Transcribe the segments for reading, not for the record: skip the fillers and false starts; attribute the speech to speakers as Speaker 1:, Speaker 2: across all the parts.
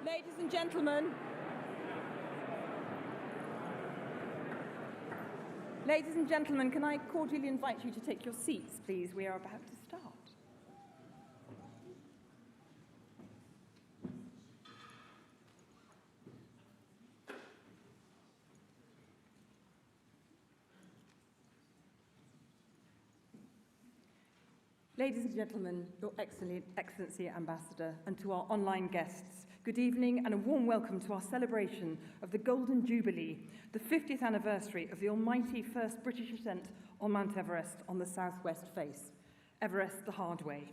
Speaker 1: Ladies and gentlemen, can I cordially invite you to take your seats, please? We are about to start. Ladies and gentlemen, Your Excellency Ambassador, and to our online guests, good evening and a warm welcome to our celebration of the Golden Jubilee, the 50th anniversary of the almighty first British ascent on Mount Everest on the southwest face, Everest The Hard Way.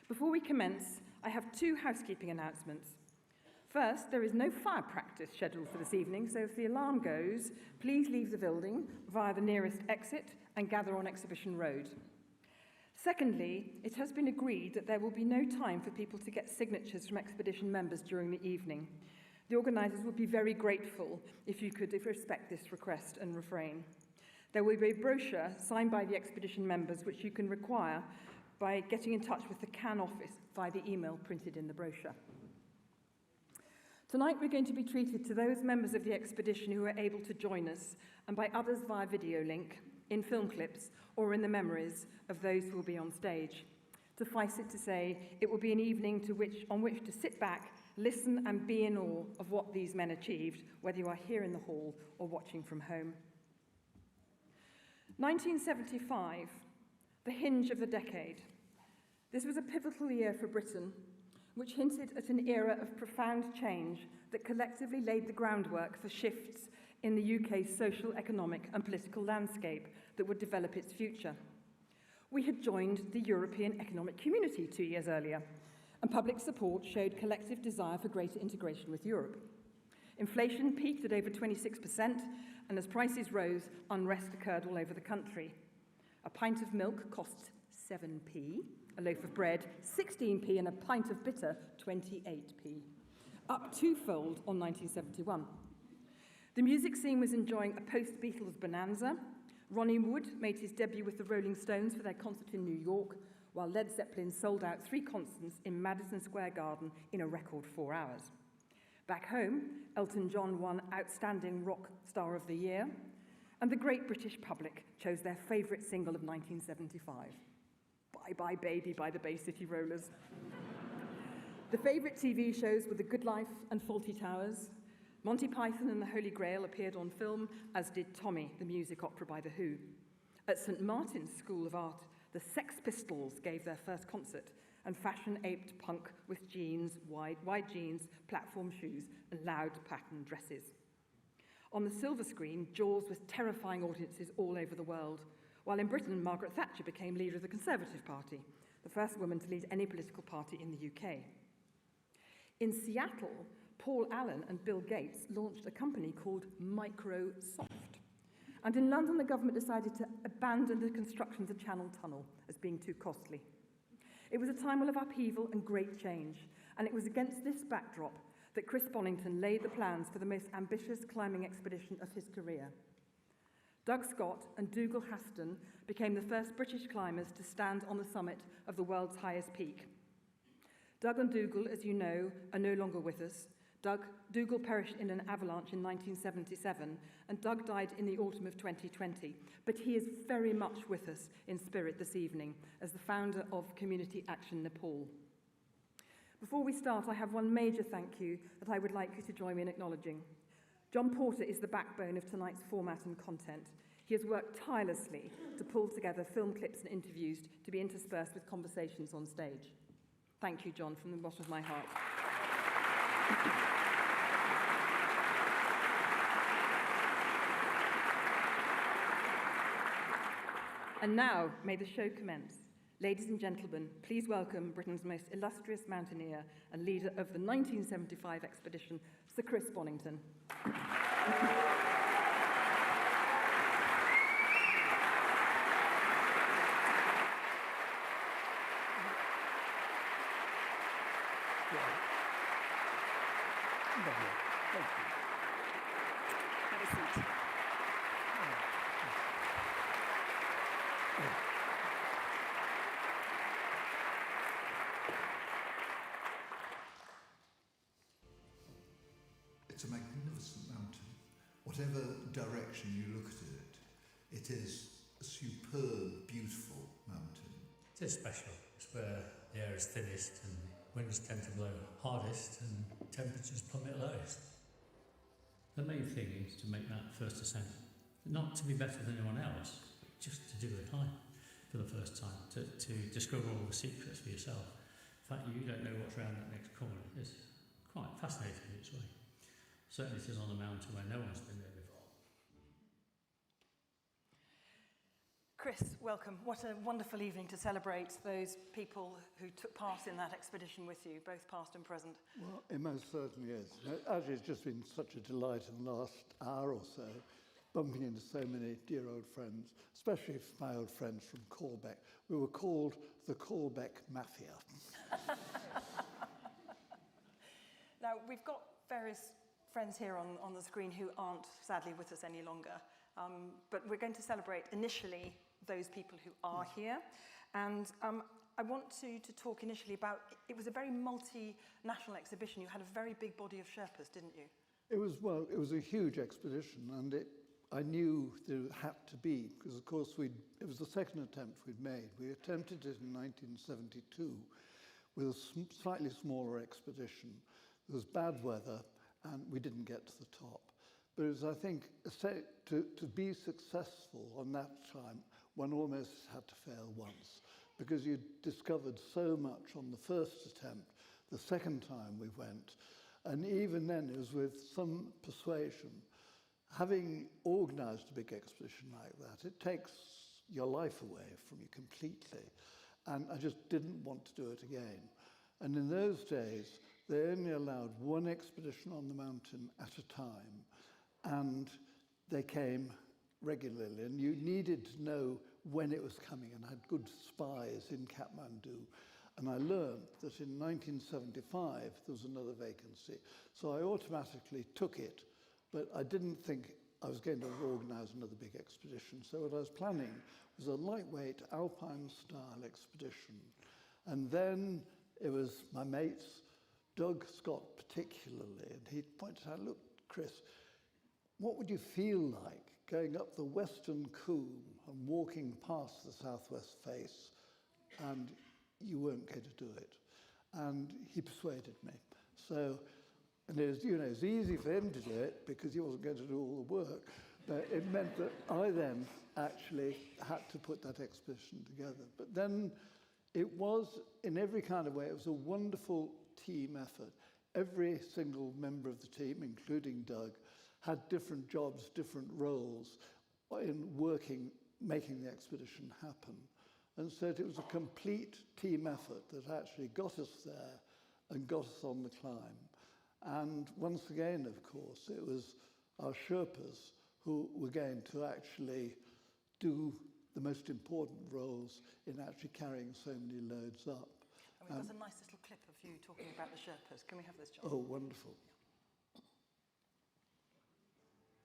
Speaker 1: Before we commence, I have two housekeeping announcements. First, there is no fire practice scheduled for this evening, so if the alarm goes, please leave the building via the nearest exit and gather on Exhibition Road. Secondly, it has been agreed that there will be no time for people to get signatures from expedition members during the evening. The organisers would be very grateful if you could respect this request and refrain. There will be a brochure signed by the expedition members which you can require by getting in touch with the CAN office via the email printed in the brochure. Tonight we're going to be treated to those members of the expedition who are able to join us, and by others via video link, in film clips, or in the memories of those who will be on stage. Suffice it to say, it will be an evening on which to sit back, listen and be in awe of what these men achieved, whether you are here in the hall or watching from home. 1975, the hinge of the decade. This was a pivotal year for Britain, which hinted at an era of profound change that collectively laid the groundwork for shifts in the UK's social, economic and political landscape that would develop its future. We had joined the European Economic Community 2 years earlier, and public support showed collective desire for greater integration with Europe. Inflation peaked at over 26%, and as prices rose, unrest occurred all over the country. A pint of milk cost 7p, a loaf of bread 16p, and a pint of bitter 28p, up twofold on 1971. The music scene was enjoying a post-Beatles bonanza. Ronnie Wood made his debut with the Rolling Stones for their concert in New York, while Led Zeppelin sold out 3 concerts in Madison Square Garden in a record 4 hours. Back home, Elton John won Outstanding Rock Star of the Year, and the great British public chose their favourite single of 1975, Bye Bye Baby by the Bay City Rollers. The favourite TV shows were The Good Life and Fawlty Towers. Monty Python and the Holy Grail appeared on film, as did Tommy, the music opera by The Who. At St Martin's School of Art, the Sex Pistols gave their first concert, and fashion aped punk with jeans, wide jeans, platform shoes, and loud patterned dresses. On the silver screen, Jaws was terrifying audiences all over the world, while in Britain, Margaret Thatcher became leader of the Conservative Party, the first woman to lead any political party in the UK. In Seattle, Paul Allen and Bill Gates launched a company called Microsoft. And in London, the government decided to abandon the construction of the Channel Tunnel as being too costly. It was a time of upheaval and great change, and it was against this backdrop that Chris Bonington laid the plans for the most ambitious climbing expedition of his career. Doug Scott and Dougal Haston became the first British climbers to stand on the summit of the world's highest peak. Doug and Dougal, as you know, are no longer with us. Dougal perished in an avalanche in 1977, and Doug died in the autumn of 2020. But he is very much with us in spirit this evening as the founder of Community Action Nepal. Before we start, I have one major thank you that I would like you to join me in acknowledging. John Porter is the backbone of tonight's format and content. He has worked tirelessly to pull together film clips and interviews to be interspersed with conversations on stage. Thank you, John, from the bottom of my heart. And now, may the show commence. Ladies and gentlemen, please welcome Britain's most illustrious mountaineer and leader of the 1975 expedition, Sir Chris Bonington.
Speaker 2: It's a magnificent mountain. Whatever direction you look at it, it is a superb, beautiful mountain.
Speaker 3: It is special. It's where the air is thinnest and winds tend to blow hardest and temperatures plummet lowest. The main thing is to make that first ascent, not to be better than anyone else, just to do the climb for the first time, to discover all the secrets for yourself. In fact, you don't know what's around that next corner. It's quite fascinating in its way. Certainly it is on a mountain where no one's been there before.
Speaker 1: Chris, welcome. What a wonderful evening to celebrate those people who took part in that expedition with you, both past and present.
Speaker 4: Well, it most certainly is. Actually, it's just been such a delight in the last hour or so, bumping into so many dear old friends, especially my old friends from Corbeck. We were called the Corbeck Mafia.
Speaker 1: Now, we've got various friends here on the screen who aren't sadly with us any longer, but we're going to celebrate initially those people who are here. And I want to talk initially about, it was a very multinational exhibition. You had a very big body of Sherpas, didn't you?
Speaker 4: It was a huge expedition, and I knew there had to be, because of course it was the second attempt we'd made. We attempted it in 1972 with a slightly smaller expedition. There was bad weather, and we didn't get to the top. But it was, I think, to be successful on that time, one almost had to fail once, because you discovered so much on the first attempt, the second time we went, and even then it was with some persuasion. Having organised a big expedition like that, it takes your life away from you completely, and I just didn't want to do it again. And in those days, they only allowed one expedition on the mountain at a time, and they came regularly, and you needed to know when it was coming, and I had good spies in Kathmandu. And I learned that in 1975 there was another vacancy, so I automatically took it, but I didn't think I was going to organise another big expedition. So what I was planning was a lightweight alpine-style expedition. And then it was my mates, Doug Scott particularly, and he pointed out, look, Chris, what would you feel like going up the Western Coombe and walking past the southwest face, and you weren't going to do it? And he persuaded me. So, and it was, it was easy for him to do it because he wasn't going to do all the work, but it meant that I then actually had to put that expedition together. But then it was, in every kind of way, it was a wonderful team effort. Every single member of the team, including Doug, had different jobs, different roles in working, making the expedition happen. And so it was a complete team effort that actually got us there and got us on the climb. And once again, of course, it was our Sherpas who were going to actually do the most important roles in actually carrying so many loads up.
Speaker 1: And we've got a nice little clip of you talking about the Sherpas. Can we have this, John?
Speaker 4: Oh, wonderful.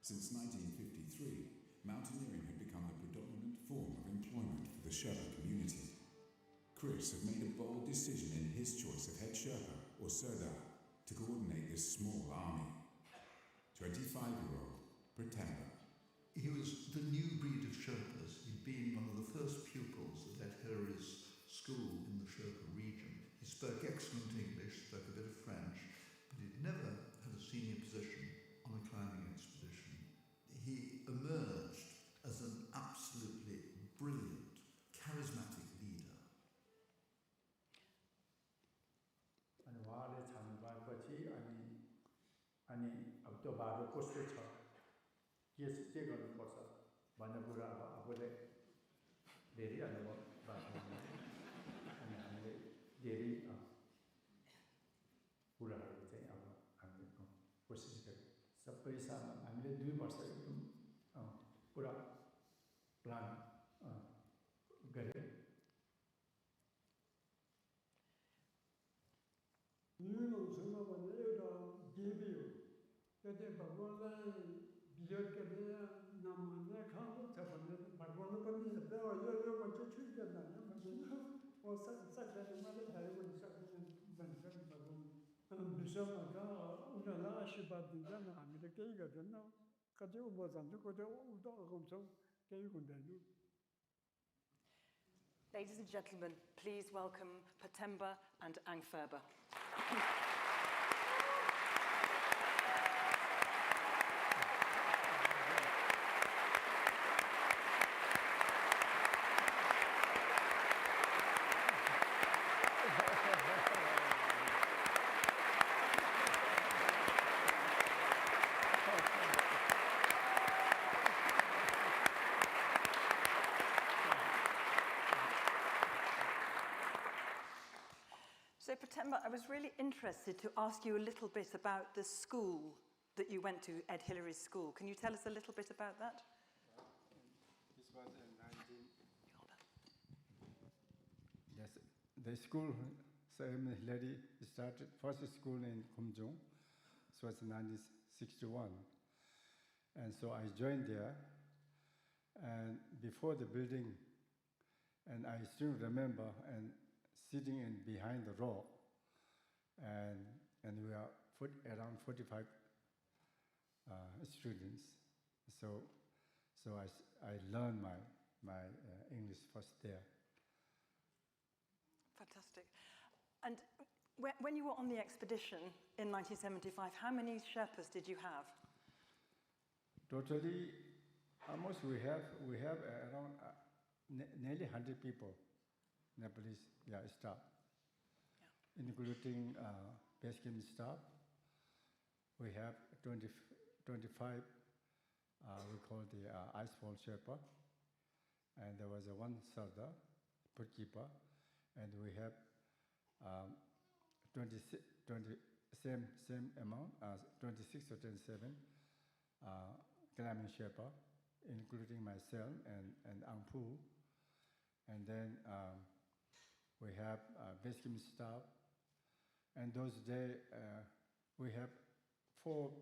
Speaker 5: Since 1953, mountaineering had become the predominant form of employment for the Sherpa community. Chris had made a bold decision in his choice of head Sherpa, or Serdar, to coordinate this small army. 25-year-old Pretender.
Speaker 2: He was the new breed of Sherpas. He'd been one of the first pupils at Ed Hurry's school in the Sherpa region. He spoke excellent English, spoke a bit of French, but he'd never had a senior position on a climbing expedition. He emerged as an absolutely brilliant, charismatic leader.
Speaker 6: 우리나라 아시바 din잖아. 아미도 게이가 됐나? 가지고 뭐 산도 그저 우도 엄청 게이군데.
Speaker 1: Ladies and gentlemen, please welcome Patemba and Angferba. So, Patemba, I was really interested to ask you a little bit about the school that you went to, Ed Hillary's school. Can you tell us a little bit about that?
Speaker 6: This was in 19... Yes, the school, Sam Hillary started first school in Kumjung. This was in 1961. And so I joined there. And before the building, and I still remember, and sitting in behind the row, and we are around 45 students. So I learned my English first there.
Speaker 1: Fantastic. And when you were on the expedition in 1975, how many Sherpas did you have?
Speaker 6: Totally, almost we have around nearly 100 people. Nepalese staff, including base camp staff. We have 25, we call the Icefall Sherpa, and there was one Sardar, Putkeeper, and we have same amount as 26 or 27 climbing Sherpa, including myself and Angpu, and then we have base camp staff, and those days we have four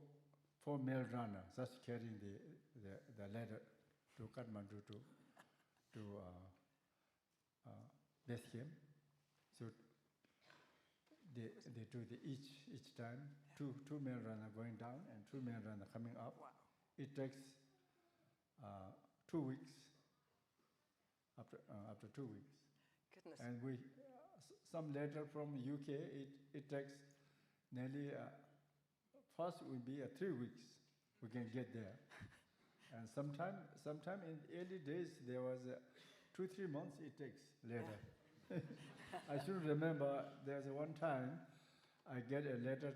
Speaker 6: male runners just carrying the ladder to Kathmandu to base camp. So they do each time two male runners going down and two male runners coming up.
Speaker 1: Wow.
Speaker 6: It takes 2 weeks. After 2 weeks.
Speaker 1: Goodness.
Speaker 6: And we, some letter from UK, it takes nearly, first will be 3 weeks, we can get there. And sometime in early days, there was 2-3 months it takes later. Yeah. I still remember there's one time I get a letter,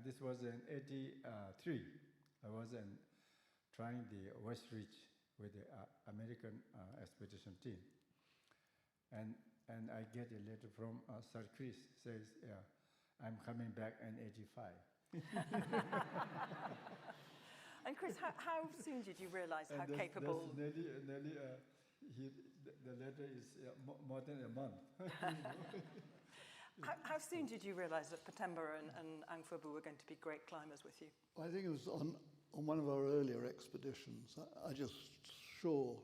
Speaker 6: this was in 83. I was trying the West Reach with the American expedition team. And I get a letter from Sir Chris, says, yeah, I'm coming back in 85.
Speaker 1: And Chris, how soon did you realise how capable...
Speaker 6: That's nearly the letter is more than a month.
Speaker 1: How soon did you realise that Patemba and Angferba were going to be great climbers with you?
Speaker 4: I think it was on one of our earlier expeditions. I just saw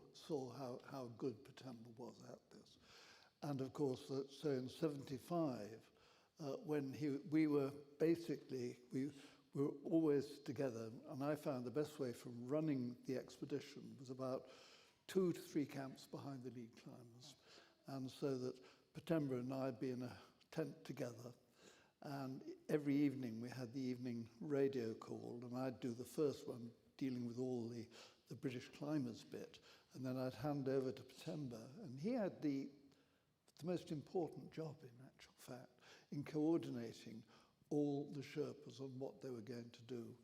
Speaker 4: how good Patemba was at this. And of course, so in 75, when we were always together, and I found the best way from running the expedition was about 2 to 3 camps behind the lead climbers. And so that Patemba and I'd be in a tent together, and every evening we had the evening radio call, and I'd do the first one dealing with all the British climbers bit, and then I'd hand over to Patemba, and he had the most important job, in actual fact, in coordinating all the Sherpas on what they were going to do.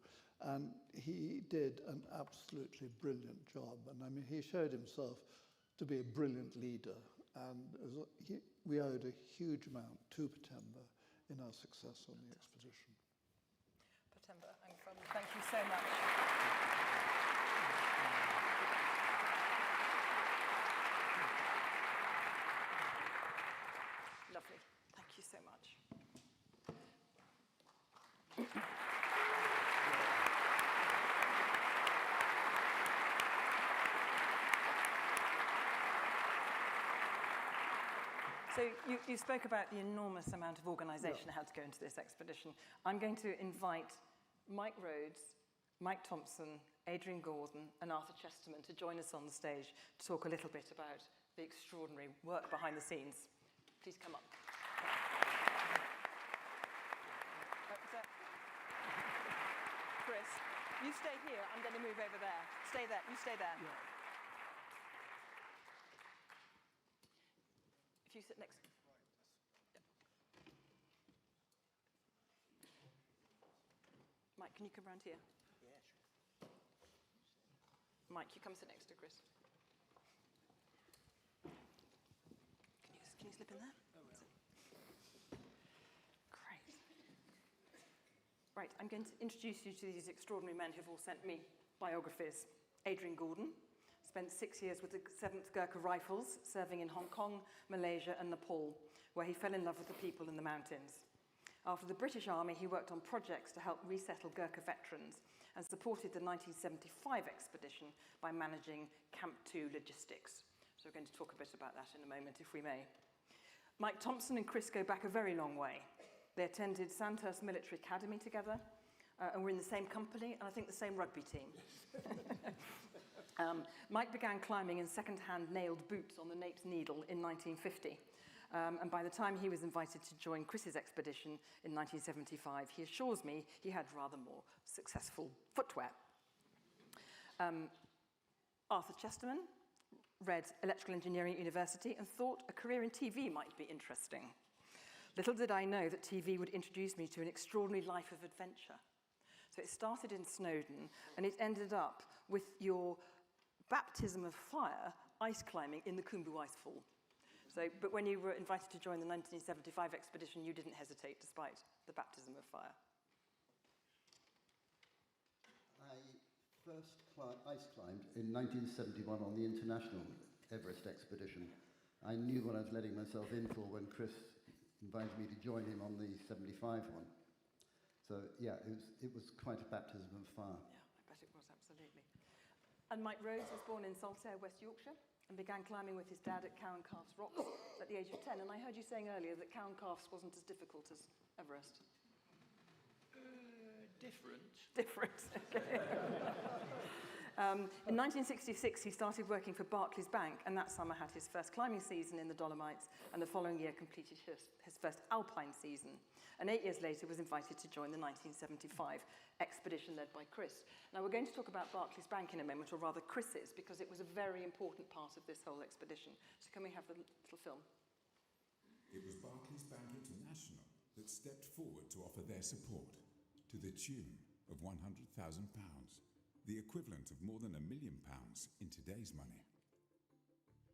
Speaker 4: And he did an absolutely brilliant job. And I mean, he showed himself to be a brilliant leader. And we owed a huge amount to Patemba in our success on the expedition.
Speaker 1: Patemba, Angferba, thank you so much. Lovely. Thank you so much. So you spoke about the enormous amount of organisation that had to go into this expedition. I'm going to invite Mike Rhodes, Mike Thompson, Adrian Gordon and Arthur Chesterman to join us on the stage to talk a little bit about the extraordinary work behind the scenes. Please come up. Chris, you stay here. I'm going to move over there. Stay there. You stay there.
Speaker 4: Yeah.
Speaker 1: If you sit next. Mike, can you come round here?
Speaker 7: Yeah, sure.
Speaker 1: Mike, you come sit next to Chris. Can you slip in there? Great. Right, I'm going to introduce you to these extraordinary men who've all sent me biographies. Adrian Gordon spent 6 years with the 7th Gurkha Rifles, serving in Hong Kong, Malaysia and Nepal, where he fell in love with the people in the mountains. After the British Army, he worked on projects to help resettle Gurkha veterans and supported the 1975 expedition by managing Camp 2 logistics. So we're going to talk a bit about that in a moment, if we may. Mike Thompson and Chris go back a very long way. They attended Sandhurst Military Academy together and were in the same company and I think the same rugby team. Mike began climbing in second-hand nailed boots on the Nape's Needle in 1950. And by the time he was invited to join Chris's expedition in 1975, he assures me he had rather more successful footwear. Arthur Chesterman read electrical engineering at university and thought a career in TV might be interesting. Little did I know that TV would introduce me to an extraordinary life of adventure. So it started in Snowdon and it ended up with your baptism of fire ice climbing in the Khumbu Icefall. So, but when you were invited to join the 1975 expedition, you didn't hesitate despite the baptism of fire.
Speaker 8: I first ice climbed in 1971 on the international Everest expedition. I knew what I was letting myself in for when Chris invited me to join him on the 75 one. So yeah, it was quite a baptism of fire.
Speaker 1: Yeah, I bet it was, absolutely. And Mike Rhodes was born in Saltaire, West Yorkshire, and began climbing with his dad at Cowan Calf's Rocks at the age of 10. And I heard you saying earlier that Cowan Calf's wasn't as difficult as Everest.
Speaker 7: Different.
Speaker 1: Different, okay. In 1966, he started working for Barclays Bank, and that summer had his first climbing season in the Dolomites, and the following year completed his first alpine season. And 8 years later was invited to join the 1975 expedition led by Chris. Now we're going to talk about Barclays Bank in a moment, or rather Chris's, because it was a very important part of this whole expedition. So can we have the little film?
Speaker 5: It was Barclays Bank International that stepped forward to offer their support to the tune of £100,000, the equivalent of more than £1 million in today's money.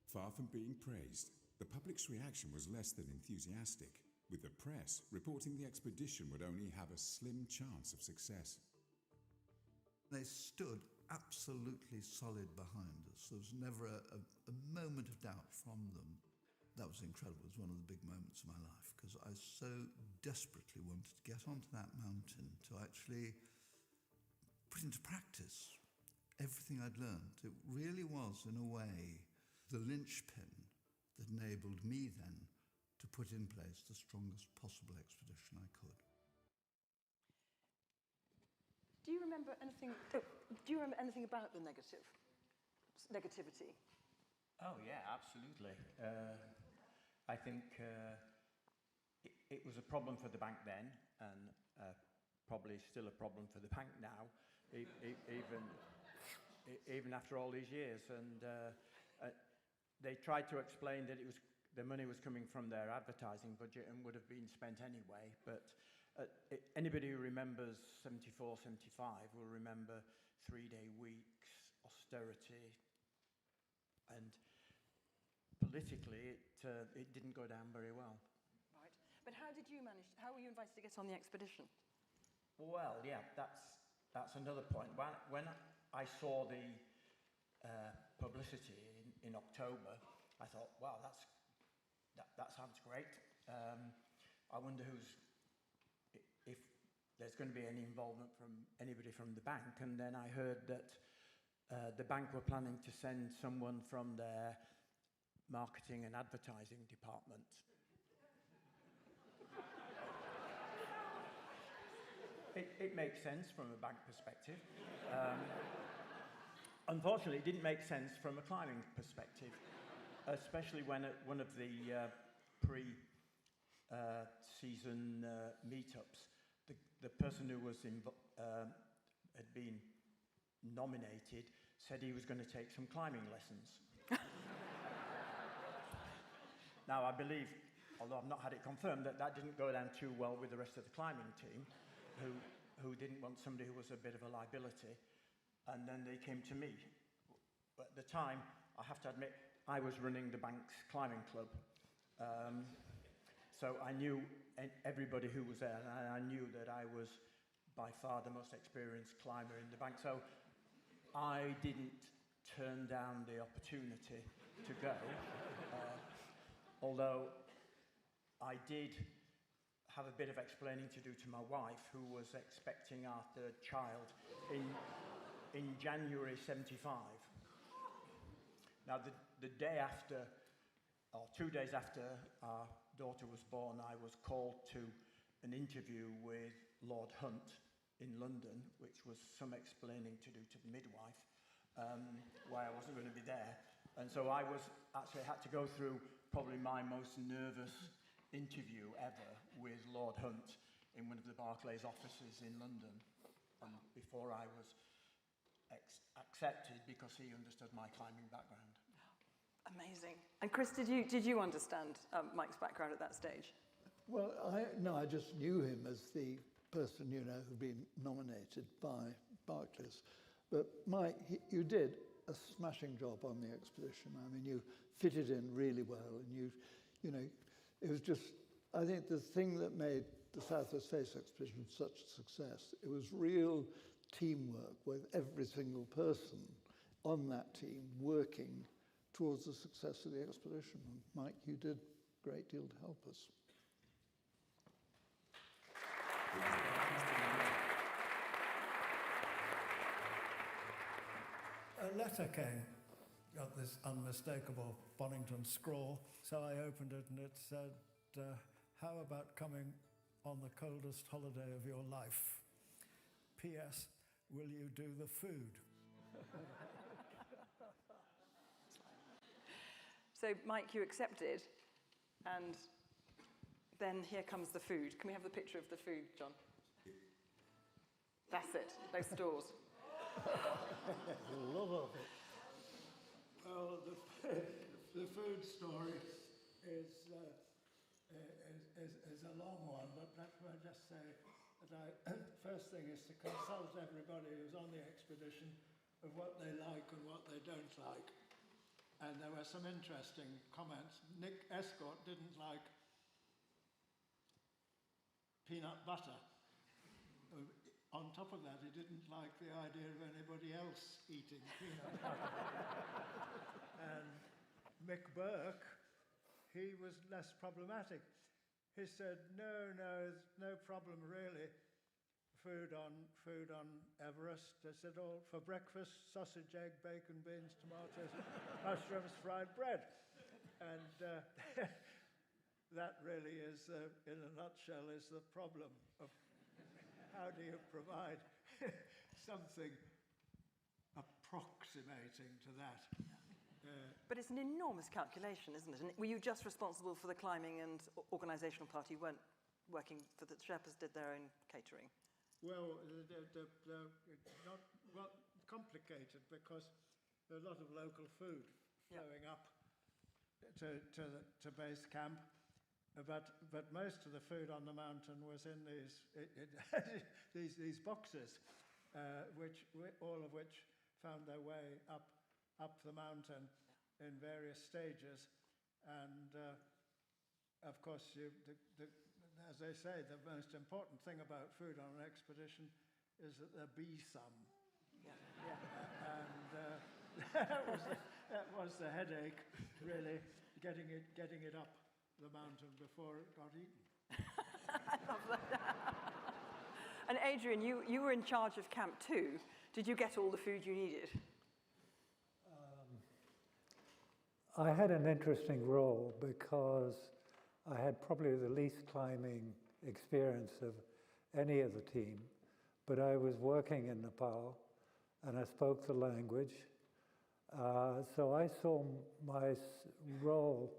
Speaker 5: Far from being praised, the public's reaction was less than enthusiastic, with the press reporting the expedition would only have a slim chance of success.
Speaker 2: They stood absolutely solid behind us. There was never a moment of doubt from them. That was incredible. It was one of the big moments of my life because I so desperately wanted to get onto that mountain to actually put into practice everything I'd learned. It really was, in a way, the linchpin that enabled me then to put in place the strongest possible expedition I could.
Speaker 1: Do you remember anything about the negativity?
Speaker 7: Oh, yeah, absolutely. I think it was a problem for the bank then, and probably still a problem for the bank now, even after all these years. And they tried to explain that the money was coming from their advertising budget and would have been spent anyway. But anybody who remembers 74, 75 will remember 3-day weeks, austerity, and politically it didn't go down very well.
Speaker 1: Right. But how were you invited to get on the expedition?
Speaker 7: Well, yeah, that's another point. When I saw the publicity in October, I thought, wow, that sounds great. I wonder if there's going to be any involvement from anybody from the bank. And then I heard that the bank were planning to send someone from their marketing and advertising department. it makes sense from a bank perspective. Unfortunately, it didn't make sense from a climbing perspective, especially when at one of the pre-season meetups, the person who was had been nominated said he was going to take some climbing lessons. Now, I believe, although I've not had it confirmed, that didn't go down too well with the rest of the climbing team, who didn't want somebody who was a bit of a liability. And then they came to me. But at the time, I have to admit, I was running the bank's climbing club. So I knew everybody who was there, and I knew that I was by far the most experienced climber in the bank. So I didn't turn down the opportunity to go, although I did have a bit of explaining to do to my wife, who was expecting our third child in January '75. Now, the day after, or 2 days after our daughter was born, I was called to an interview with Lord Hunt in London, which was some explaining to do to the midwife, why I wasn't going to be there. And so I actually had to go through probably my most nervous interview ever with Lord Hunt in one of the Barclays offices in London, before I was accepted, because he understood my climbing background.
Speaker 1: Amazing. And Chris, did you understand Mike's background at that stage?
Speaker 4: Well, I just knew him as the person, who'd been nominated by Barclays. But Mike, you did a smashing job on the expedition. I mean, you fitted in really well, and it was just, I think the thing that made the South West Face expedition such a success, it was real teamwork with every single person on that team working towards the success of the expedition. And Mike, you did a great deal to help us.
Speaker 9: A letter came, got this unmistakable Bonington scrawl, so I opened it and it said, how about coming on the coldest holiday of your life? P.S. Will you do the food?
Speaker 1: So, Mike, you accepted, and then here comes the food. Can we have the picture of the food, John? That's it, those stores.
Speaker 4: Love of it.
Speaker 9: Well, the food story is a long one, but let me just say that first thing is to consult everybody who's on the expedition of what they like and what they don't like. And there were some interesting comments. Nick Escort didn't like peanut butter. On top of that, he didn't like the idea of anybody else eating peanut butter. And Mick Burke, he was less problematic. He said, no problem really. Food on Everest. They said, for breakfast, sausage, egg, bacon, beans, tomatoes, mushrooms, fried bread. And that really is, in a nutshell, is the problem of how do you provide something approximating to that.
Speaker 1: But it's an enormous calculation, isn't it? And were you just responsible for the climbing and organisational part? You weren't working for the Sherpas, did their own catering?
Speaker 9: Well, not complicated, because there are a lot of local food flowing up to base camp, but most of the food on the mountain was in these boxes, all of which found their way up the mountain in various stages, and of course as they say, the most important thing about food on an expedition is that there be some. And that was the headache, really, getting it up the mountain before it got eaten.
Speaker 1: I love that. And Adrian, you were in charge of Camp 2. Did you get all the food you needed?
Speaker 10: I had an interesting role because I had probably the least climbing experience of any of the team. but I was working in Nepal and I spoke the language. So I saw my role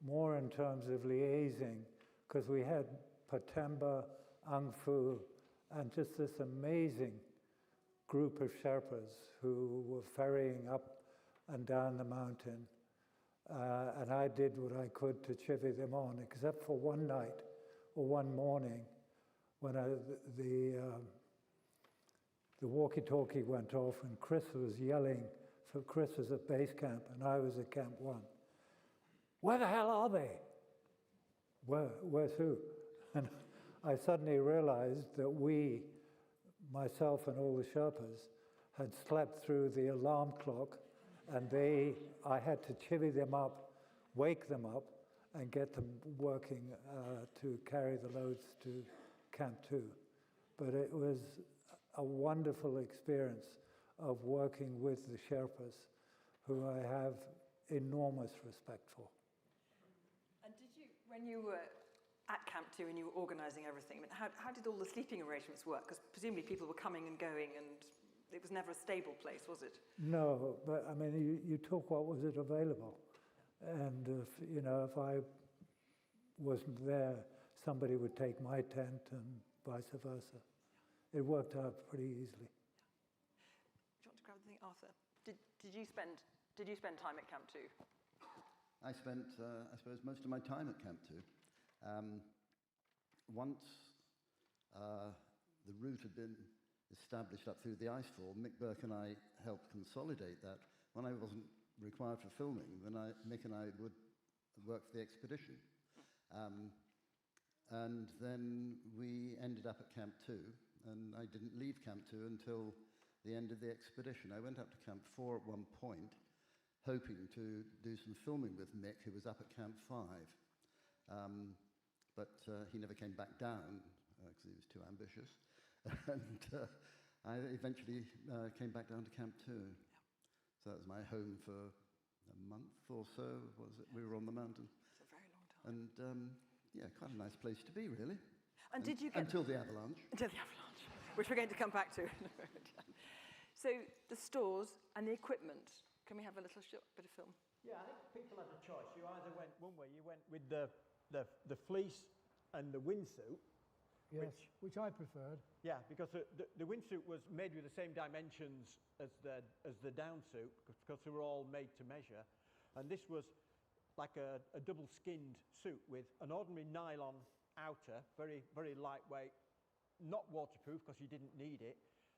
Speaker 10: more in terms of liaising, because we had Patemba, Angfu, and just this amazing group of Sherpas who were ferrying up and down the mountain. And I did what I could to chivvy them on, except for one night or one morning when the walkie-talkie went off and Chris was yelling, for Chris was at base camp and I was at Camp 1. Where the hell are they? Where's who? And I suddenly realized that we, myself and all the Sherpas, had slept through the alarm clock, and I had to chivvy them up, wake them up, and get them working to carry the loads to Camp 2. But it was a wonderful experience of working with the Sherpas, who I have enormous respect for.
Speaker 1: And did you, when you were at Camp 2 and you were organising everything, I mean, how did all the sleeping arrangements work? Because presumably people were coming and going and it was never a stable place, was it?
Speaker 10: No, but I mean, you took what was available. And if I wasn't there, somebody would take my tent and vice versa. It worked out pretty easily.
Speaker 1: Do you want to grab the thing, Arthur? Did you spend time at Camp 2?
Speaker 8: I spent, I suppose, most of my time at Camp 2. Once the route had been established up through the icefall, Mick Burke and I helped consolidate that. When I wasn't required for filming, then Mick and I would work for the expedition. And then we ended up at Camp 2, and I didn't leave Camp 2 until the end of the expedition. I went up to Camp 4 at one point, hoping to do some filming with Mick, who was up at Camp 5. But he never came back down, because he was too ambitious. And I eventually came back down to Camp 2. Yeah. So that was my home for a month or so, was it? We were on the mountain.
Speaker 1: It's a very long time.
Speaker 8: And yeah, quite a nice place to be, really.
Speaker 1: And did you get...
Speaker 8: Until the avalanche.
Speaker 1: Until the avalanche, which we're going to come back to in a moment. So the stores and the equipment. Can we have a little bit of film?
Speaker 7: Yeah, I think people had a choice. You either went one way, you went with the fleece and the windsuit.
Speaker 11: Yes, which I preferred.
Speaker 7: Yeah, because the windsuit was made with the same dimensions as the down suit, because they were all made to measure. And this was like a double-skinned suit with an ordinary nylon outer, very, very lightweight, not waterproof because you didn't need it,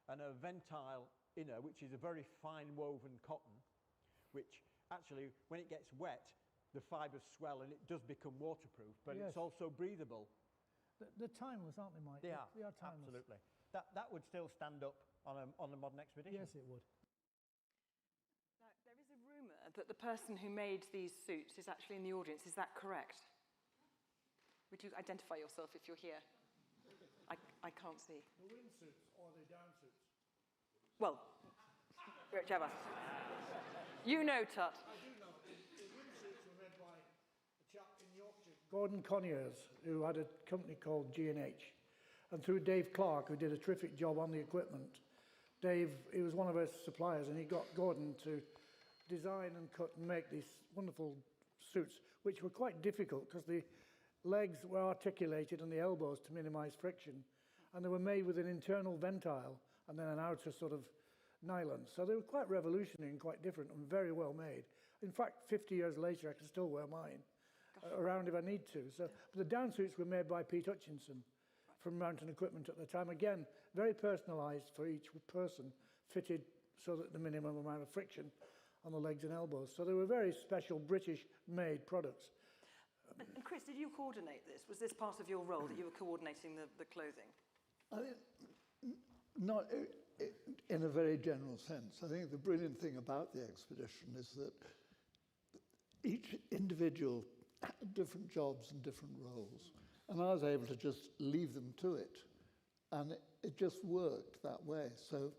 Speaker 7: and a ventile inner, which is a very fine woven cotton, which actually, when it gets wet, the fibres swell and it does become waterproof, but
Speaker 11: yes.
Speaker 7: It's also breathable.
Speaker 11: They're timeless, aren't they, Mike?
Speaker 7: They are
Speaker 11: timeless.
Speaker 7: Absolutely. That would still stand up on a modern expedition.
Speaker 11: Yes, it would.
Speaker 1: Now, there is a rumour that the person who made these suits is actually in the audience. Is that correct? Would you identify yourself if you're here? I can't see.
Speaker 9: The windsuits or the downsuits?
Speaker 1: Well, whichever. You know, Tut.
Speaker 9: I do know. The windsuits were made by a chap in Yorkshire, Gordon Conyers, who had a company called G&H. And through Dave Clark, who did a terrific job on the equipment, he was one of our suppliers, and he got Gordon to design and cut and make these wonderful suits, which were quite difficult because the legs were articulated and the elbows to minimize friction. And they were made with an internal ventile and then an outer sort of nylon. So they were quite revolutionary and quite different and very well made. In fact, 50 years later, I can still wear mine around if I need to. So the down suits were made by Pete Hutchinson from Mountain Equipment at the time. Again, very personalized for each person, fitted so that the minimum amount of friction on the legs and elbows. So they were very special British-made products.
Speaker 1: And Chris, did you coordinate this? Was this part of your role, that you were coordinating the clothing?
Speaker 4: Not in a very general sense. I think the brilliant thing about the expedition is that each individual had different jobs and different roles, and I was able to just leave them to it, and it just worked that way. So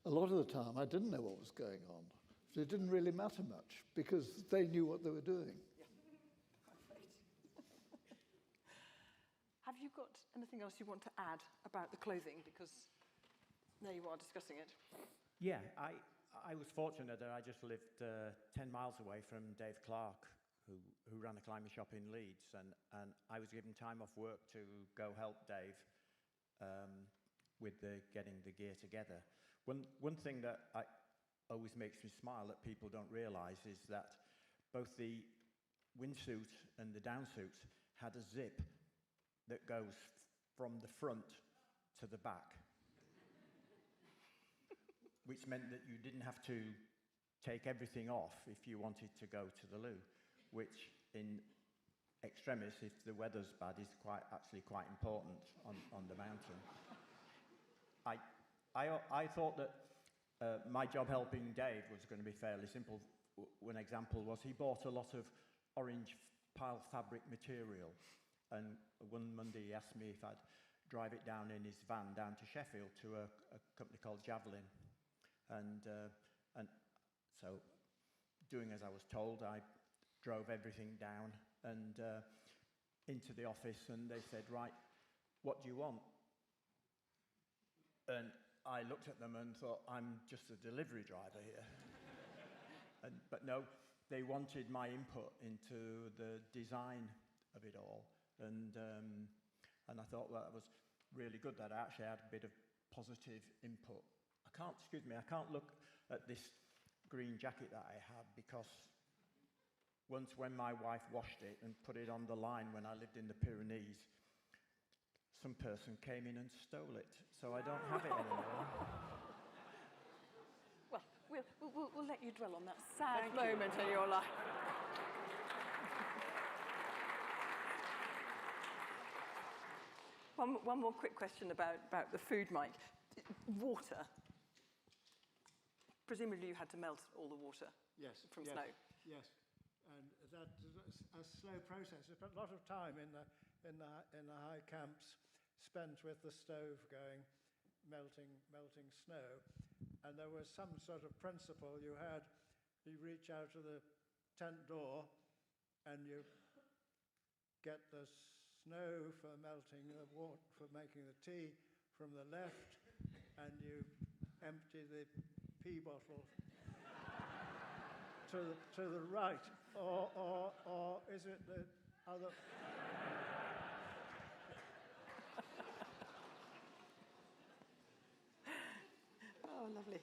Speaker 4: a lot of the time I didn't know what was going on. So it didn't really matter much because they knew what they were doing.
Speaker 1: Have you got anything else you want to add about the clothing? Because there you are discussing it.
Speaker 7: Yeah, I was fortunate that I just lived 10 miles away from Dave Clark, who ran a climbing shop in Leeds, and I was given time off work to go help Dave with getting the gear together. One thing that always makes me smile that people don't realise is that both the windsuit and the downsuit had a zip that goes from the front to the back, which meant that you didn't have to take everything off if you wanted to go to the loo, which in extremis, if the weather's bad, is actually quite important on the mountain. I thought that my job helping Dave was going to be fairly simple. One example was he bought a lot of orange pile fabric material, and one Monday he asked me if I'd drive it down in his van down to Sheffield to a company called Javelin, and so doing as I was told, I drove everything down and into the office, and they said, right, what do you want? And I looked at them and thought, I'm just a delivery driver here. But no, they wanted my input into the design of it all. And I thought, well, that was really good that I actually had a bit of positive input. I can't look at this green jacket that I had, because once when my wife washed it and put it on the line when I lived in the Pyrenees, some person came in and stole it, so I don't have it anymore.
Speaker 1: Well, we'll let you dwell on that sad moment in your life. One more quick question about the food, Mike. Water. Presumably you had to melt all the water from snow.
Speaker 9: Yes, and that's a slow process. It's a lot of time in the high camps spent with the stove going, melting snow. And there was some sort of principle you reach out to the tent door and you get the snow for melting the water, for making the tea from the left, and you empty the pea bottle to the right, or is it the other?
Speaker 1: Oh, lovely.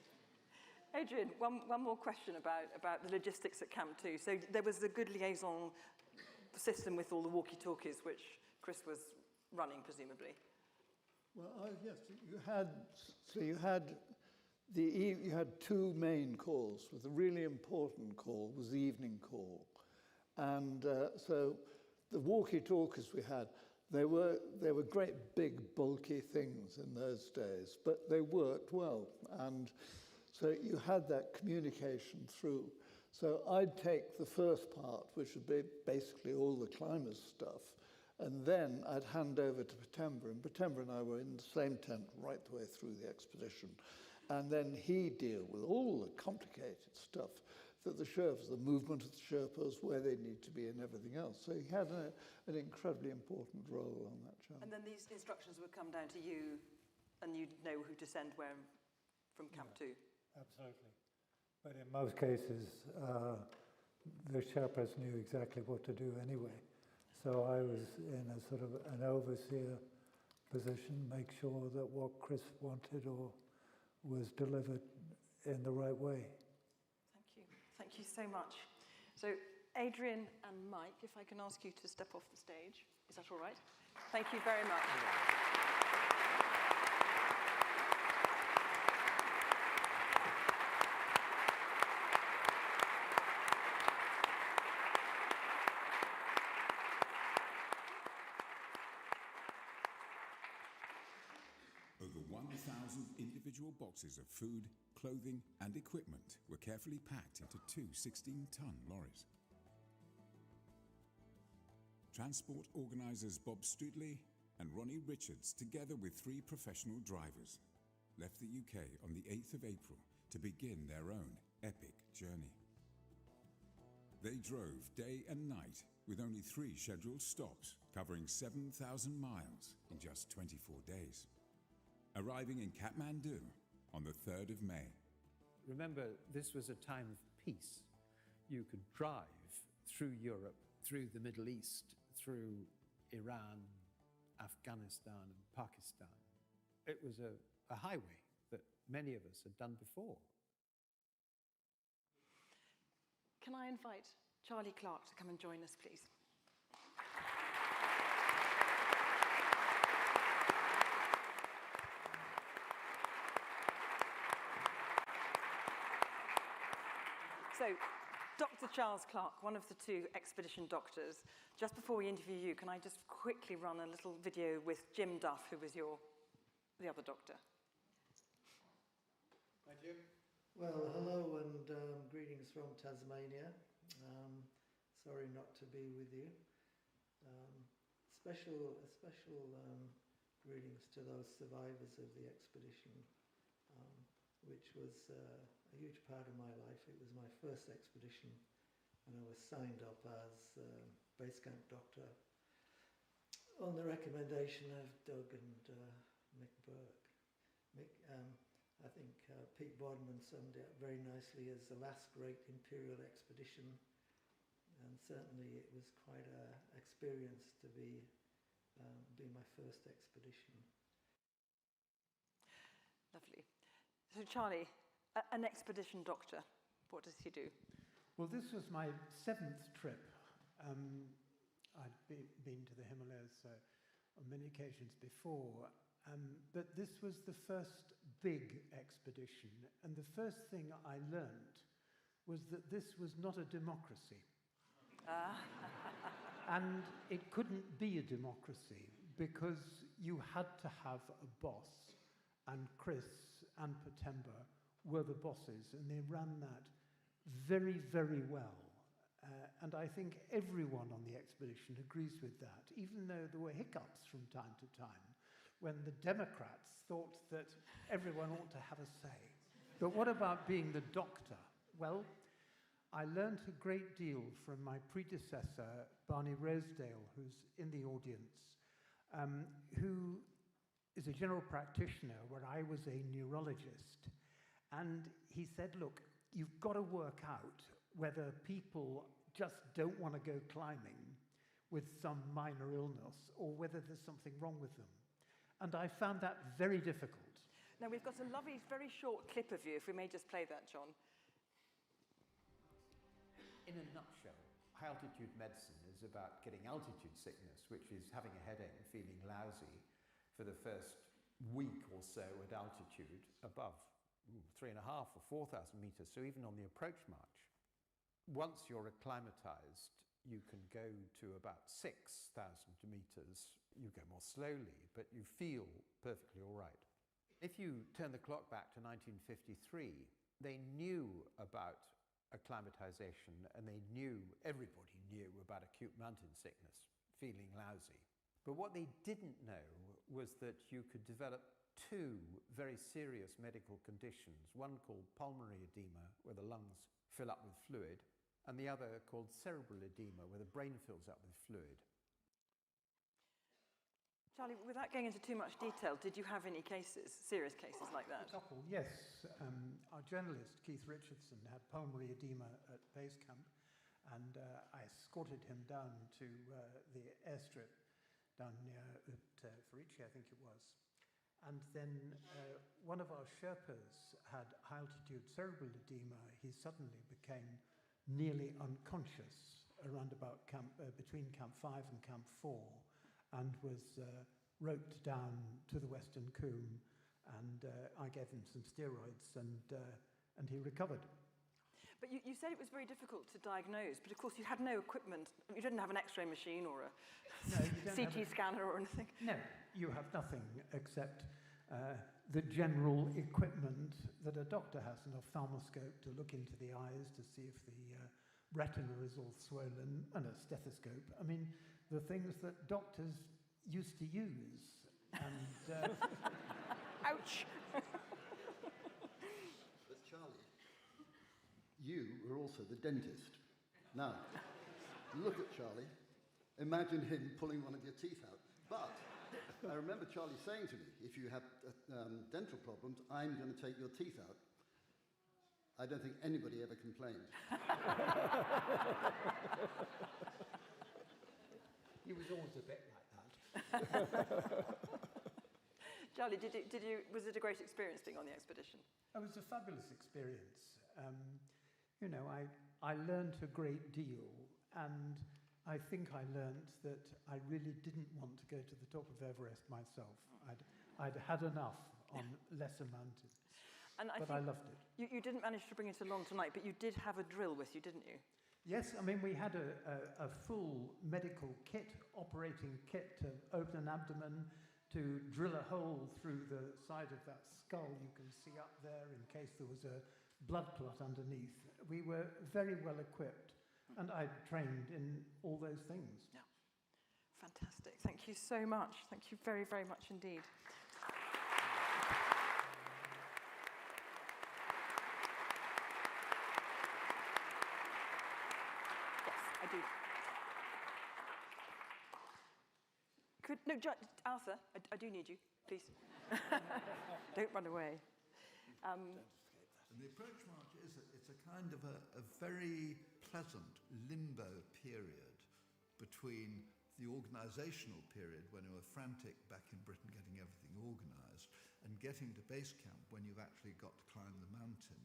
Speaker 1: Adrian, one more question about the logistics at Camp 2. So there was a good liaison system with all the walkie-talkies, which Chris was running, presumably.
Speaker 4: Well, yes, you had two main calls. The really important call was the evening call, and so the walkie-talkies we had, they were great big bulky things in those days, but they worked well, and so you had that communication through. So I'd take the first part, which would be basically all the climbers' stuff, and then I'd hand over to Patemba, and Patemba and I were in the same tent right the way through the expedition. And then he'd deal with all the complicated stuff that the Sherpas, the movement of the Sherpas, where they need to be and everything else. So he had an incredibly important role on that job.
Speaker 1: And then these instructions would come down to you, and you'd know who to send where from Camp 2?
Speaker 10: Absolutely. But in most cases, the Sherpas knew exactly what to do anyway. So I was in a sort of an overseer position, make sure that what Chris wanted or was delivered in the right way.
Speaker 1: Thank you. Thank you so much. So Adrian and Mike, if I can ask you to step off the stage. Is that all right? Thank you very much.
Speaker 5: Over 1,000 individual boxes of food, clothing and equipment were carefully packed into two 16-ton lorries. Transport organisers Bob Stootley and Ronnie Richards, together with 3 professional drivers, left the UK on the 8th of April to begin their own epic journey. They drove day and night with only 3 scheduled stops, covering 7,000 miles in just 24 days. Arriving in Kathmandu on the 3rd of May.
Speaker 12: Remember, this was a time of peace. You could drive through Europe, through the Middle East, through Iran, Afghanistan, and Pakistan. It was a highway that many of us had done before.
Speaker 1: Can I invite Charlie Clark to come and join us, please? So, Dr. Charles Clark, one of the two expedition doctors. Just before we interview you, can I just quickly run a little video with Jim Duff, who was the other doctor?
Speaker 6: Hi, Jim.
Speaker 13: Well, hello and greetings from Tasmania. Sorry not to be with you. Special greetings to those survivors of the expedition, which was a huge part of my life. It was my first expedition, and I was signed up as base camp doctor on the recommendation of Doug and Mick Burke. I think Pete Bodman summed it up very nicely as the last great imperial expedition, and certainly it was quite an experience to be my first expedition.
Speaker 1: Lovely. So Charlie, an expedition doctor, what does he do?
Speaker 11: Well, this was my 7th trip. I'd been to the Himalayas on many occasions before, but this was the first big expedition. And the first thing I learned was that this was not a democracy. And it couldn't be a democracy because you had to have a boss, and Chris and Patemba were the bosses, and they ran that very, very well. And I think everyone on the expedition agrees with that, even though there were hiccups from time to time when the Democrats thought that everyone ought to have a say. But what about being the doctor? Well, I learned a great deal from my predecessor, Barney Rosedale, who's in the audience, who is a general practitioner where I was a neurologist. And he said, look, you've got to work out whether people just don't want to go climbing with some minor illness or whether there's something wrong with them. And I found that very difficult.
Speaker 1: Now, we've got a lovely, very short clip of you, if we may just play that, John.
Speaker 14: In a nutshell, high-altitude medicine is about getting altitude sickness, which is having a headache and feeling lousy for the first week or so at altitude above 3,500 or 4,000 meters, so even on the approach march. Once you're acclimatized, you can go to about 6,000 meters. You go more slowly, but you feel perfectly all right. If you turn the clock back to 1953, they knew about acclimatization, and everybody knew about acute mountain sickness, feeling lousy. But what they didn't know was that you could develop two very serious medical conditions, one called pulmonary edema, where the lungs fill up with fluid, and the other called cerebral edema, where the brain fills up with fluid.
Speaker 1: Charlie, without going into too much detail, did you have any cases, serious cases like that?
Speaker 11: A couple, yes. Our journalist, Keith Richardson, had pulmonary edema at base camp, and I escorted him down to the airstrip down near Farichi, I think it was. And then one of our Sherpas had high-altitude cerebral edema. He suddenly became nearly unconscious around about between Camp 5 and Camp 4, and was roped down to the Western Coombe, and I gave him some steroids, and he recovered.
Speaker 1: But you said it was very difficult to diagnose, but of course you had no equipment. You didn't have an X-ray machine or a CT scanner or anything.
Speaker 11: No, you have nothing except the general equipment that a doctor has, an ophthalmoscope to look into the eyes to see if the retina is all swollen, and a stethoscope. I mean, the things that doctors used to use. And
Speaker 1: ouch!
Speaker 8: But Charlie, you were also the dentist. Now, look at Charlie. Imagine him pulling one of your teeth out. But I remember Charlie saying to me, if you have dental problems, I'm going to take your teeth out. I don't think anybody ever complained.
Speaker 11: He was always a bit like that.
Speaker 1: Charlie, was it a great experience being on the expedition?
Speaker 11: It was a fabulous experience. You know, I learnt a great deal, and I think I learnt that I really didn't want to go to the top of Everest myself. I'd had enough on lesser mountains, but I loved it.
Speaker 1: You didn't manage to bring it along tonight, but you did have a drill with you, didn't you?
Speaker 11: Yes, I mean, we had a full medical kit, operating kit to open an abdomen, to drill a hole through the side of that skull you can see up there in case there was a blood clot underneath. We were very well equipped, and I trained in all those things.
Speaker 1: Yeah, fantastic. Thank you so much. Thank you very, very much indeed. Yes, I do. Arthur, I do need you, please. Don't run away.
Speaker 2: And the approach march it's a kind of a very pleasant limbo period between the organisational period when you were frantic back in Britain getting everything organised and getting to base camp when you've actually got to climb the mountain.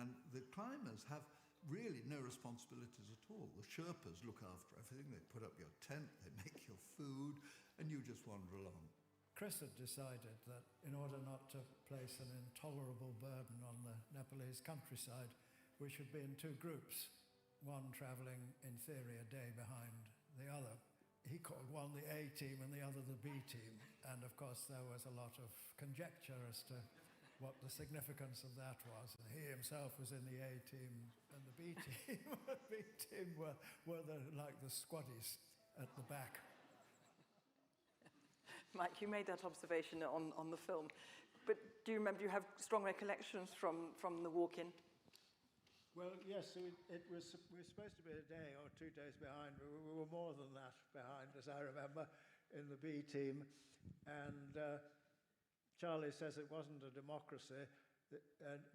Speaker 2: And the climbers have really no responsibilities at all. The Sherpas look after everything. They put up your tent, they make your food, and you just wander along.
Speaker 15: Chris had decided that in order not to place an intolerable burden on the Nepalese countryside, we should be in two groups, one travelling in theory a day behind the other. He called one the A team and the other the B team, and of course there was a lot of conjecture as to what the significance of that was. He himself was in the A team and the B team. The B team were like the squaddies at the back.
Speaker 1: Mike, you made that observation on the film, but do you remember, you have strong recollections from the walk-in?
Speaker 9: Well, yes, we were supposed to be a day or 2 days behind, but we were more than that behind, as I remember, in the B team. And Charlie says it wasn't a democracy.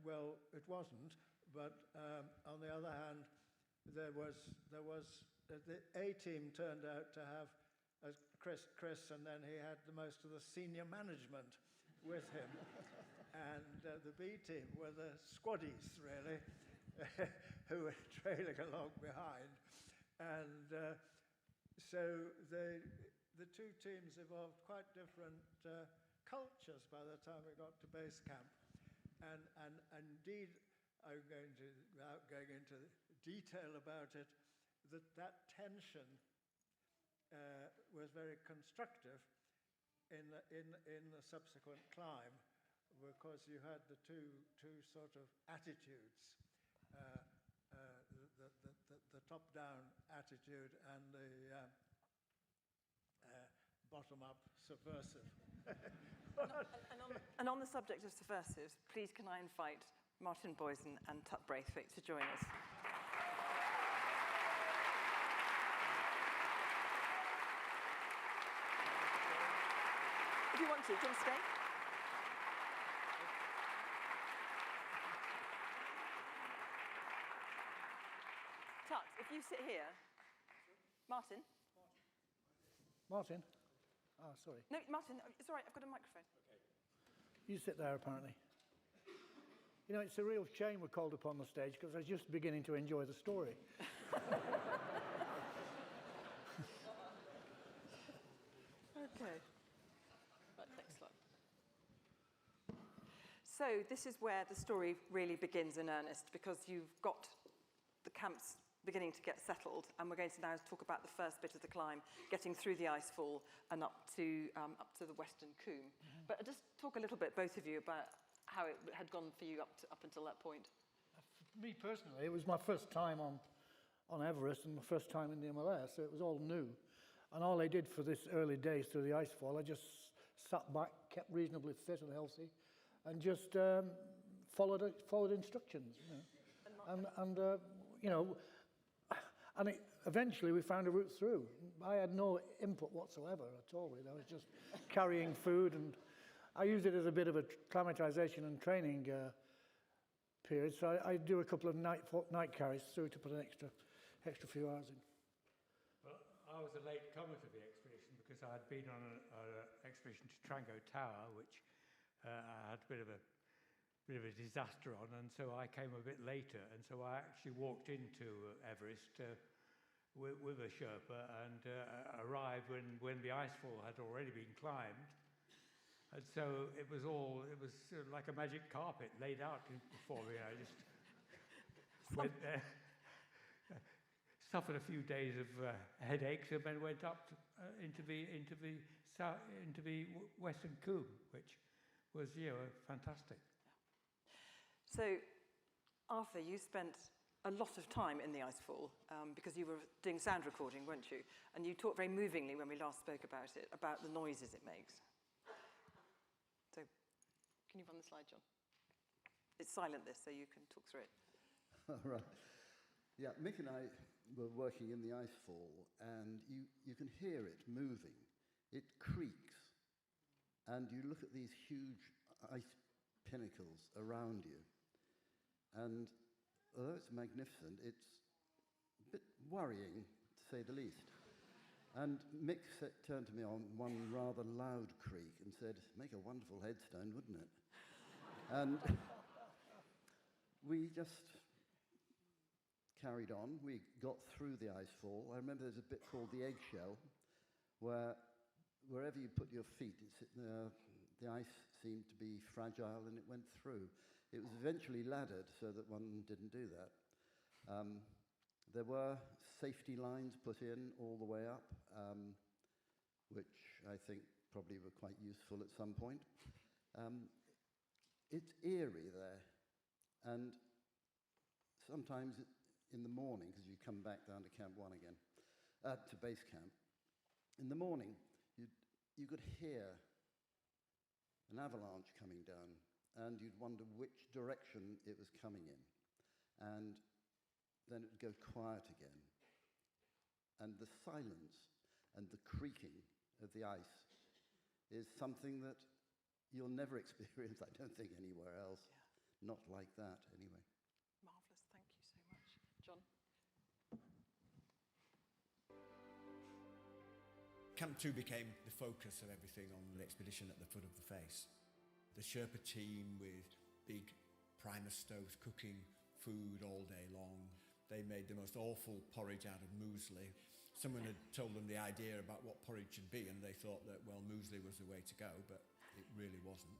Speaker 9: Well, it wasn't, but on the other hand, the A team turned out to have Chris, and then he had the most of the senior management with him. And the B team were the squaddies, really, who were trailing along behind. And so the two teams evolved quite different cultures by the time we got to base camp. And indeed, I'm going to, without going into detail about it, that tension was very constructive in the subsequent climb, because you had the two sort of attitudes, the top-down attitude and the bottom-up subversive.
Speaker 1: And on the subject of subversives, please can I invite Martin Boysen and Tut Braithwaite to join us. If you want to, do you want to stay? Tut, if you sit here. Martin?
Speaker 4: Martin? Oh, sorry.
Speaker 1: No, Martin, it's all right, I've got a microphone. Okay.
Speaker 4: You sit there, apparently. You know, it's a real shame we're called upon the stage, because I was just beginning to enjoy the story.
Speaker 1: Okay. Right, next slide. So this is where the story really begins in earnest, because you've got the camps beginning to get settled, and we're going to now talk about the first bit of the climb, getting through the icefall and up to the Western Combe. Mm-hmm. But just talk a little bit, both of you, about how it had gone for you up until that point.
Speaker 4: For me personally, it was my first time on Everest and my first time in the Himalayas, so it was all new. And all I did for this early days through the icefall, I just sat back, kept reasonably fit and healthy, and just followed instructions. You know. You know, and
Speaker 16: eventually we found a route through. I had no input whatsoever at all. I was just carrying food, and I used it as a bit of a acclimatization and training period. So I do a couple of night carries through to put an extra few hours in.
Speaker 17: Well, I was a late comer to the expedition because I had been on an expedition to Trango Tower, which I had a bit of a disaster on, and so I came a bit later, and so I actually walked into Everest with a Sherpa and arrived when the icefall had already been climbed, and so it was like a magic carpet laid out before me. I just went there, suffered a few days of headaches, and then went up into the Western Cwm, which was fantastic.
Speaker 1: So, Arthur, you spent a lot of time in the icefall because you were doing sound recording, weren't you? And you talked very movingly when we last spoke about it, about the noises it makes. So, can you run the slide, John? It's silent, this, so you can talk through it.
Speaker 8: All right. Yeah, Mick and I were working in the icefall, and you can hear it moving. It creaks, and you look at these huge ice pinnacles around you. And although it's magnificent, it's a bit worrying, to say the least. And Mick turned to me on one rather loud creak and said, "Make a wonderful headstone, wouldn't it?" And we just carried on. We got through the icefall. I remember there's a bit called the eggshell, where wherever you put your feet, the ice seemed to be fragile and it went through. It was eventually laddered so that one didn't do that. There were safety lines put in all the way up, which I think probably were quite useful at some point. It's eerie there, and sometimes in the morning, because you come back down to Camp 1 again, to base camp, in the morning you could hear an avalanche coming down, and you'd wonder which direction it was coming in. And then it would go quiet again. And the silence and the creaking of the ice is something that you'll never experience, I don't think, anywhere else. Yeah. Not like that, anyway.
Speaker 1: Marvellous, thank you so much. John?
Speaker 18: Camp 2 became the focus of everything on the expedition at the foot of the face. The Sherpa team with big primus stoves cooking food all day long. They made the most awful porridge out of muesli. Someone had told them the idea about what porridge should be, and they thought that, well, muesli was the way to go, but it really wasn't.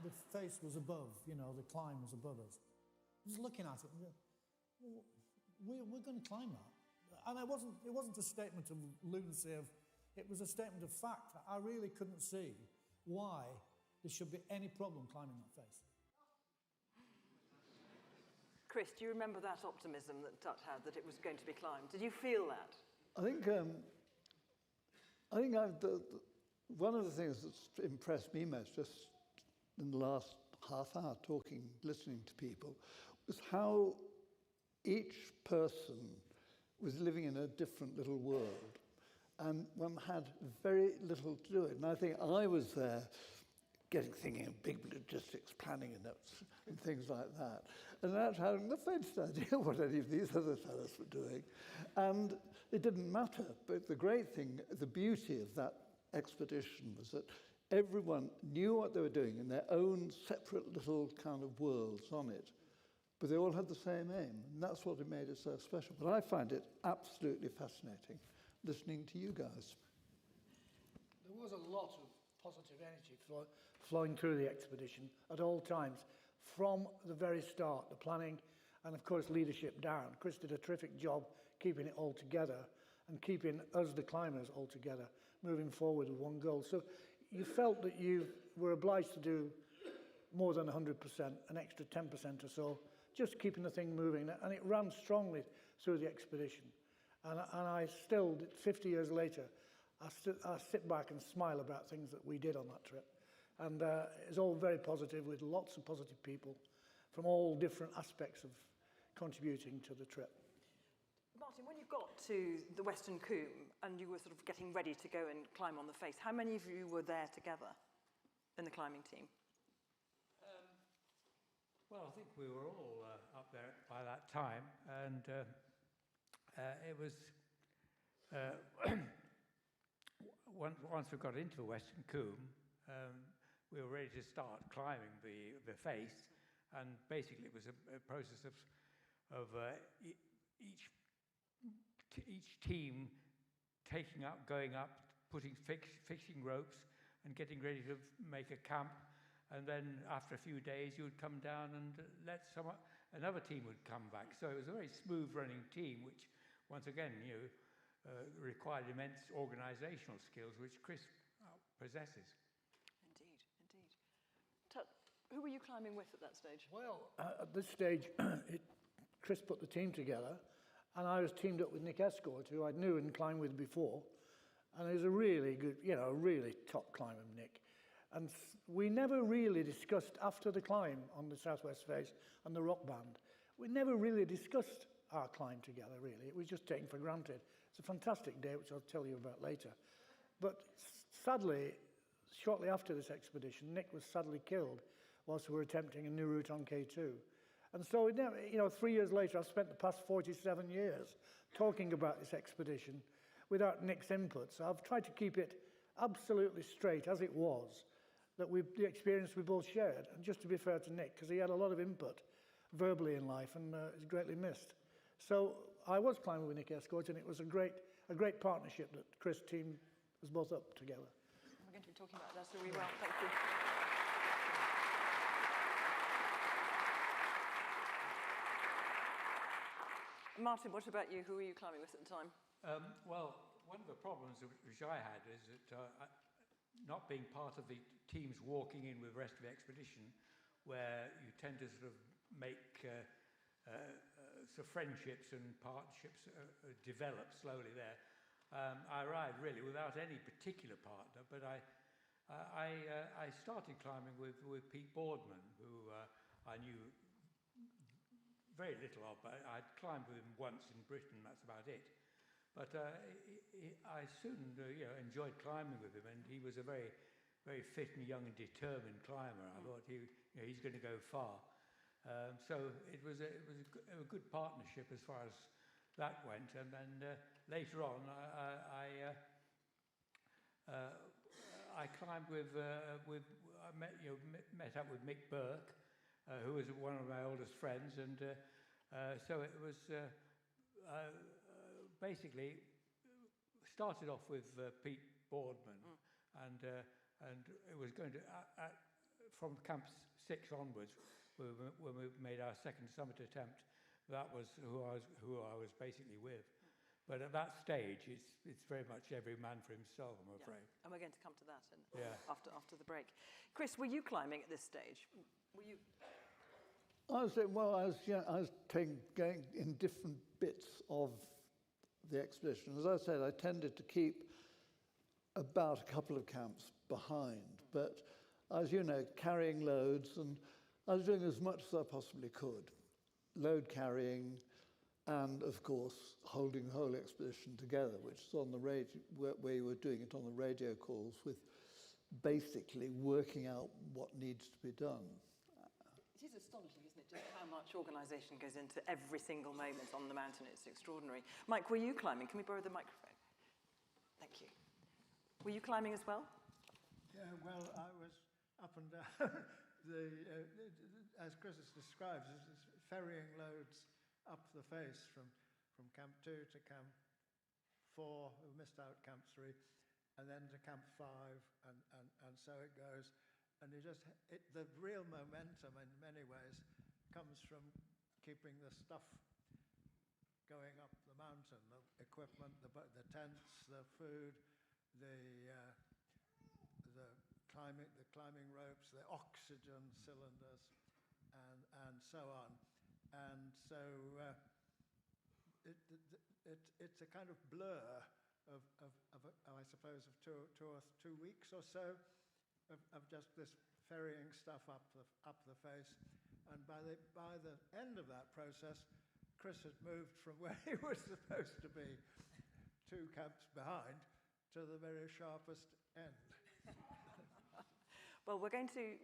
Speaker 19: The face was above, the climb was above us. I was looking at it and we're going to climb that. And it wasn't a statement of lunacy, it was a statement of fact. I really couldn't see why there should be any problem climbing that face.
Speaker 1: Chris, do you remember that optimism that Tut had, that it was going to be climbed? Did you feel that?
Speaker 4: I think one of the things that's impressed me most, just in the last half hour listening to people, was how each person was living in a different little world, and one had very little to do it. And I think I was there thinking of big logistics planning and things like that, and not having the faintest idea what any of these other fellows were doing. And it didn't matter. But the great thing, the beauty of that expedition was that everyone knew what they were doing in their own separate little kind of worlds on it, but they all had the same aim, and that's what made it so special. But I find it absolutely fascinating listening to you guys.
Speaker 16: There was a lot of positive energy flowing through the expedition at all times, from the very start, the planning, and of course leadership down. Chris did a terrific job keeping it all together and keeping us, the climbers, all together, moving forward with one goal. So you felt that you were obliged to do more than 100%, an extra 10% or so, just keeping the thing moving. And it ran strongly through the expedition. And I still, 50 years later, I sit back and smile about things that we did on that trip. And it's all very positive, with lots of positive people from all different aspects of contributing to the trip.
Speaker 1: Martin, when you got to the Western Combe and you were sort of getting ready to go and climb on the face, how many of you were there together in the climbing team?
Speaker 17: Well, I think we were all up there by that time, and it was once we got into the Western Combe, we were ready to start climbing the face, and basically it was a process of each team going up, fixing ropes, and getting ready to make a camp. And then after a few days, you would come down and another team would come back. So it was a very smooth running team, which once again, required immense organisational skills, which Chris possesses.
Speaker 1: Indeed, indeed. Who were you climbing with at that stage?
Speaker 16: Well, at this stage, Chris put the team together, and I was teamed up with Nick Escort, who I knew and climbed with before. And he was a really good, really top climber, Nick. And we never really discussed, after the climb on the Southwest Face and the rock band, we never really discussed our climb together, really. It was just taken for granted. It's a fantastic day, which I'll tell you about later. But sadly, shortly after this expedition, Nick was sadly killed whilst we were attempting a new route on K2. And so, 3 years later, I've spent the past 47 years talking about this expedition without Nick's input. So I've tried to keep it absolutely straight as it was, the experience we both shared. And just to be fair to Nick, because he had a lot of input verbally in life and is greatly missed. So I was climbing with Nick Escort, and it was a great partnership that Chris team was both up together.
Speaker 1: We're going to be talking about that really well. Thank you. Martin, what about you? Who were you climbing with at the time?
Speaker 17: Well, one of the problems which I had is that not being part of the teams walking in with the rest of the expedition, where you tend to sort of make friendships and partnerships develop slowly there. I arrived really without any particular partner, but I started climbing with Pete Boardman, who I knew very little of, but I'd climbed with him once in Britain, that's about it. But I soon enjoyed climbing with him, and he was a very, very fit and young and determined climber. I thought he's going to go far. So it was a good partnership as far as that went. And then later on, I climbed I met up with Mick Burke, who was one of my oldest friends, and so it was basically started off with Pete Boardman, and it was going to from Camp 6 onwards, when we made our second summit attempt. That was who I was basically with. But at that stage, it's very much every man for himself, I'm afraid.
Speaker 1: Yeah. And we're going to come to that after the break. Chris, were you climbing at this stage? Were you?
Speaker 4: I was going in different bits of the expedition. As I said, I tended to keep about a couple of camps behind, but as you know, carrying loads, and I was doing as much as I possibly could. Load carrying, and of course, holding the whole expedition together, which is on the radio, where you were doing it on the radio calls, with basically working out what needs to be done.
Speaker 1: It is astonishing, isn't it, just how much organisation goes into every single moment on the mountain. It's extraordinary. Mike, were you climbing? Can we borrow the microphone? Thank you. Were you climbing as well?
Speaker 9: Yeah, well, I was up and down. As Chris has described, it's ferrying loads up the face from Camp 2 to Camp 4, we missed out Camp 3, and then to Camp 5, and so it goes. And the real momentum in many ways comes from keeping the stuff going up the mountain, the equipment, the tents, the food, the climbing ropes, the oxygen cylinders, and so on. And so it's a kind of blur of I suppose of two weeks or so of just this ferrying stuff up the face. And by the end of that process, Chris had moved from where he was supposed to be 2 camps behind to the very sharpest end.
Speaker 1: Well, we're going to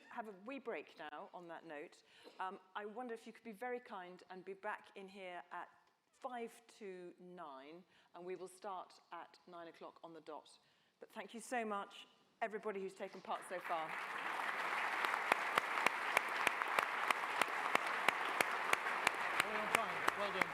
Speaker 1: have a wee break now on that note. I wonder if you could be very kind and be back in here at 5 to 9, and we will start at 9 o'clock on the dot. But thank you so much, everybody who's taken part so far.
Speaker 9: All on time. Well done.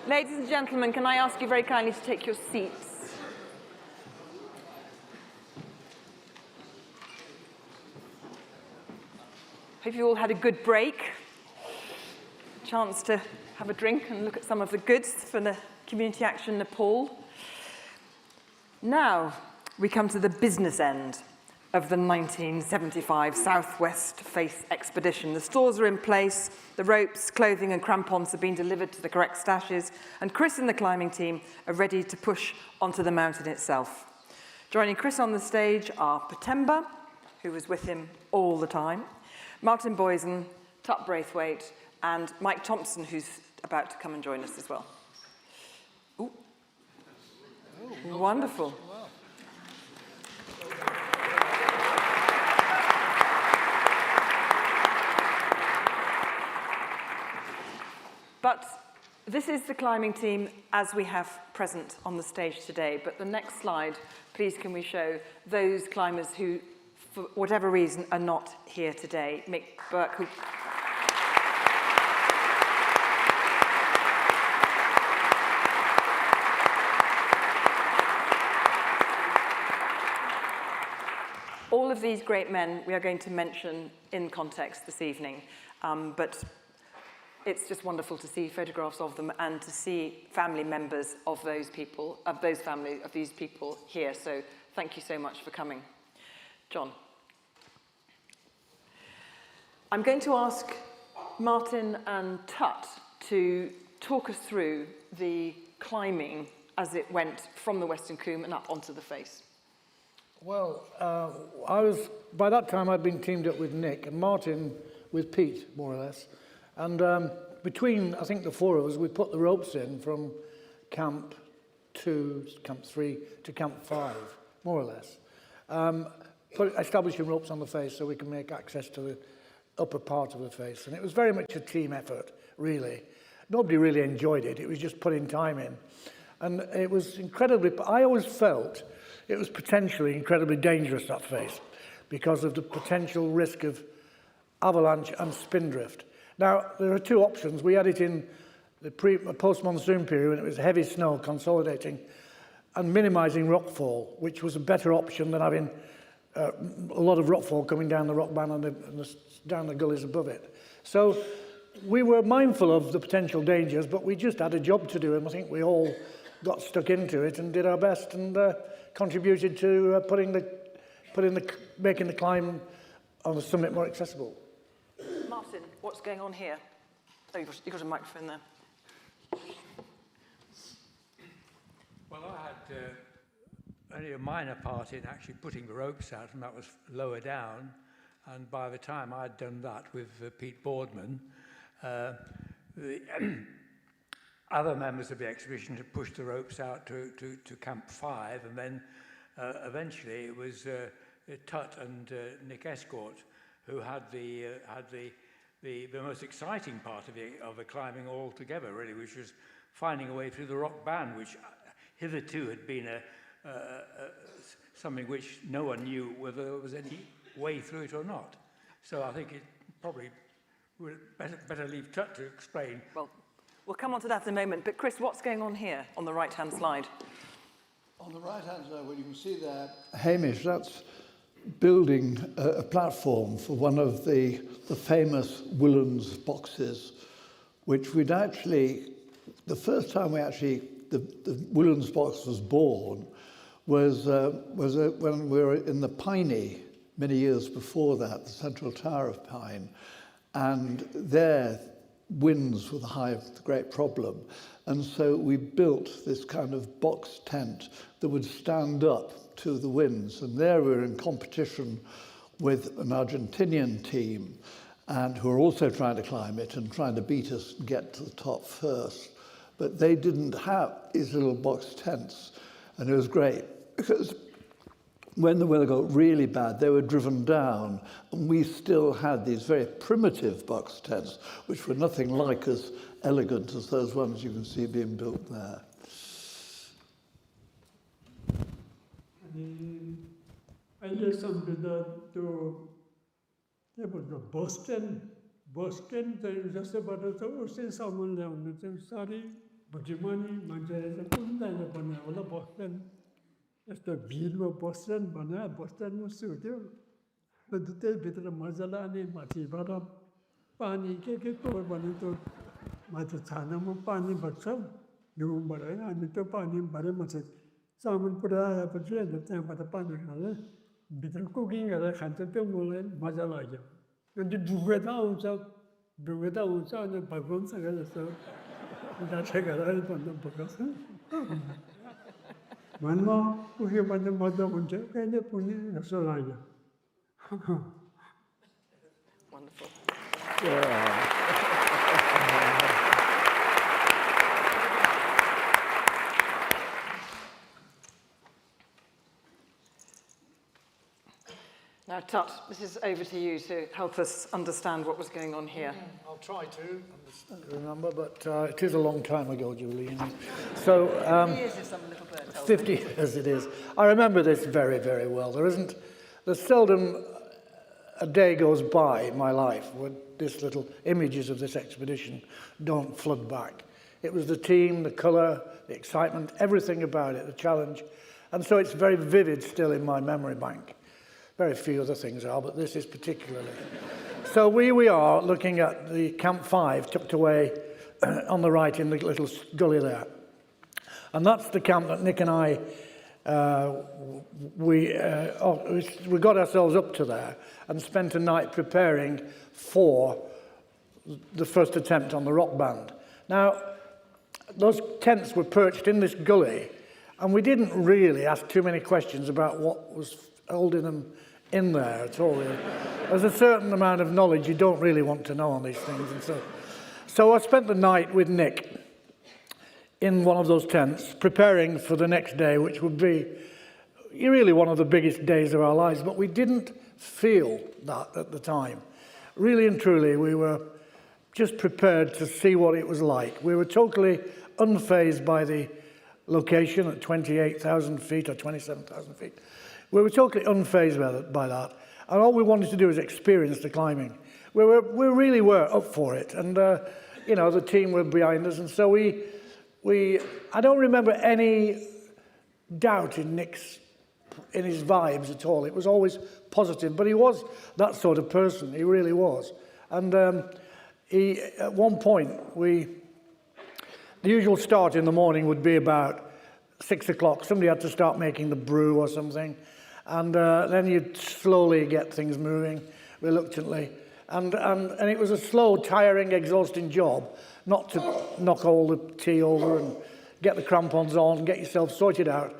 Speaker 1: Ladies and gentlemen, can I ask you very kindly to take your seats? Hope you all had a good break. Chance to have a drink and look at some of the goods for the Community Action Nepal. Now we come to the business end of the 1975 Southwest Face expedition. The stores are in place, the ropes, clothing and crampons have been delivered to the correct stashes, and Chris and the climbing team are ready to push onto the mountain itself. Joining Chris on the stage are Patemba, who was with him all the time, Martin Boysen, Tut Braithwaite, and Mike Thompson, who's about to come and join us as well. Ooh. Oh, wonderful. But this is the climbing team as we have present on the stage today. But the next slide, please, can we show those climbers who, for whatever reason, are not here today. Mick Burke, who... All of these great men we are going to mention in context this evening, but it's just wonderful to see photographs of them and to see family members of those people, of these people here. So thank you so much for coming. John. I'm going to ask Martin and Tut to talk us through the climbing as it went from the Western Combe and up onto the face.
Speaker 16: Well, by that time I'd been teamed up with Nick and Martin with Pete, more or less. And between, I think, the four of us, we put the ropes in from Camp 2, Camp 3 to Camp 5, more or less. Establishing ropes on the face so we can make access to the upper part of the face. And it was very much a team effort, really. Nobody really enjoyed it. It was just putting time in. And it was I always felt it was potentially incredibly dangerous, that face, because of the potential risk of avalanche and spindrift. Now, there are two options. We had it in the post-monsoon period when it was heavy snow consolidating and minimising rockfall, which was a better option than having a lot of rockfall coming down the rock band and down the gullies above it. So we were mindful of the potential dangers, but we just had a job to do, and I think we all got stuck into it and did our best and contributed to making the climb on the summit more accessible.
Speaker 1: Martin, what's going on here? Oh, you've got a microphone there.
Speaker 17: Well, I had only a minor part in actually putting the ropes out, and that was lower down. And by the time I'd done that with Pete Boardman, the other members of the expedition had pushed the ropes out to Camp 5, and then eventually it was Tut and Nick Escort who had the most exciting part of the climbing altogether, really, which was finding a way through the rock band, which hitherto had been something which no one knew whether there was any way through it or not. So I think it probably would better leave Tut to explain.
Speaker 1: Well, we'll come on to that in a moment. But Chris, what's going on here on the right-hand slide?
Speaker 4: On the right-hand side, what you can see there, Hamish, that's building a platform for one of the famous Woollands boxes, which we'd actually, the first time the Woollands box was born was when we were in the Piney many years before that, the Central Tower of Pine, and there winds were the great problem. And so we built this kind of box tent that would stand up to the winds. And there we were in competition with an Argentinian team, and who were also trying to climb it and trying to beat us and get to the top first. But they didn't have these little box tents. And it was great, because when the weather got really bad, they were driven down, and we still had these very primitive box tents, which were nothing like as elegant as those ones you can see being built there.
Speaker 20: I listened to Boston. There is just about a say someone there. Sorry, Bujumani, Manjayas, Kundana, Bana, Boston. That's the view of Boston, Bana, Boston was suited. But the day bit of Mazalani, Mati Bada, Pani, Keke, Banito, Matatana, Pani, but some. You but I need to Pani, Baramas. Someone put a portrait of time, but a pan, bitter cooking, and I had to tell Mazalaya. And you do it out, so do it out, and by once again, so that's a good on the book. One more, who hear by the mother, and the pony, Solaya.
Speaker 1: Wonderful. Now, Tut, this is over to you to help us understand what was going on here.
Speaker 16: I'll try to remember, but it is a long time ago, Julie. So,
Speaker 1: 50 years is some little bird tells
Speaker 16: 50
Speaker 1: me.
Speaker 16: years it is. I remember this very, very well. There's seldom a day goes by in my life where this little images of this expedition don't flood back. It was the team, the colour, the excitement, everything about it, the challenge. And so it's very vivid still in my memory bank. Very few other things are, but this is particularly. So we are looking at the Camp 5 tucked away on the right in the little gully there. And that's the camp that Nick and I, we got ourselves up to there and spent a night preparing for the first attempt on the rock band. Now, those tents were perched in this gully, and we didn't really ask too many questions about what was holding them in there at all. There's a certain amount of knowledge you don't really want to know on these things. And so I spent the night with Nick in one of those tents, preparing for the next day, which would be really one of the biggest days of our lives. But we didn't feel that at the time. Really and truly, we were just prepared to see what it was like. We were totally unfazed by the location at 28,000 feet or 27,000 feet. We were totally unfazed by that. And all we wanted to do was experience the climbing. We really were up for it. And, the team were behind us. And so I don't remember any doubt in his vibes at all. It was always positive. But he was that sort of person. He really was. And at one point, the usual start in the morning would be about 6 o'clock. Somebody had to start making the brew or something. And then you'd slowly get things moving, reluctantly. And it was a slow, tiring, exhausting job not to knock all the tea over and get the crampons on and get yourself sorted out.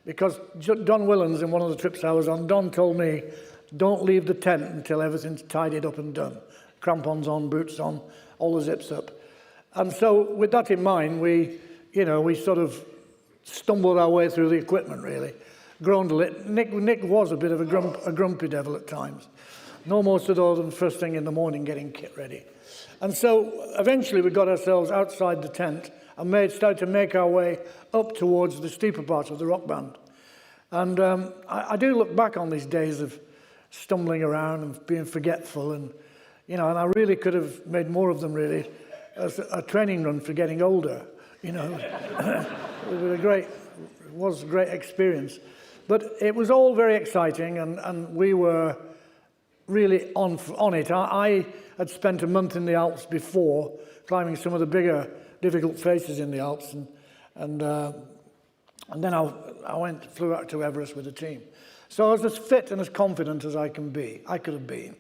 Speaker 16: Because Don Willans, in one of the trips I was on, Don told me, don't leave the tent until everything's tidied up and done. Crampons on, boots on, all the zips up. And so with that in mind, we sort of stumbled our way through the equipment, really. Groaned a little. Nick was a bit of a grumpy devil at times. No more so though than first thing in the morning getting kit ready. And so eventually we got ourselves outside the tent and started to make our way up towards the steeper part of the rock band. And I do look back on these days of stumbling around and being forgetful, and and I really could have made more of them really as a training run for getting older. It was a great experience. But it was all very exciting, and we were really on it. I had spent a month in the Alps before, climbing some of the bigger, difficult faces in the Alps, and then I flew out to Everest with the team. So I was as fit and as confident as I could have been.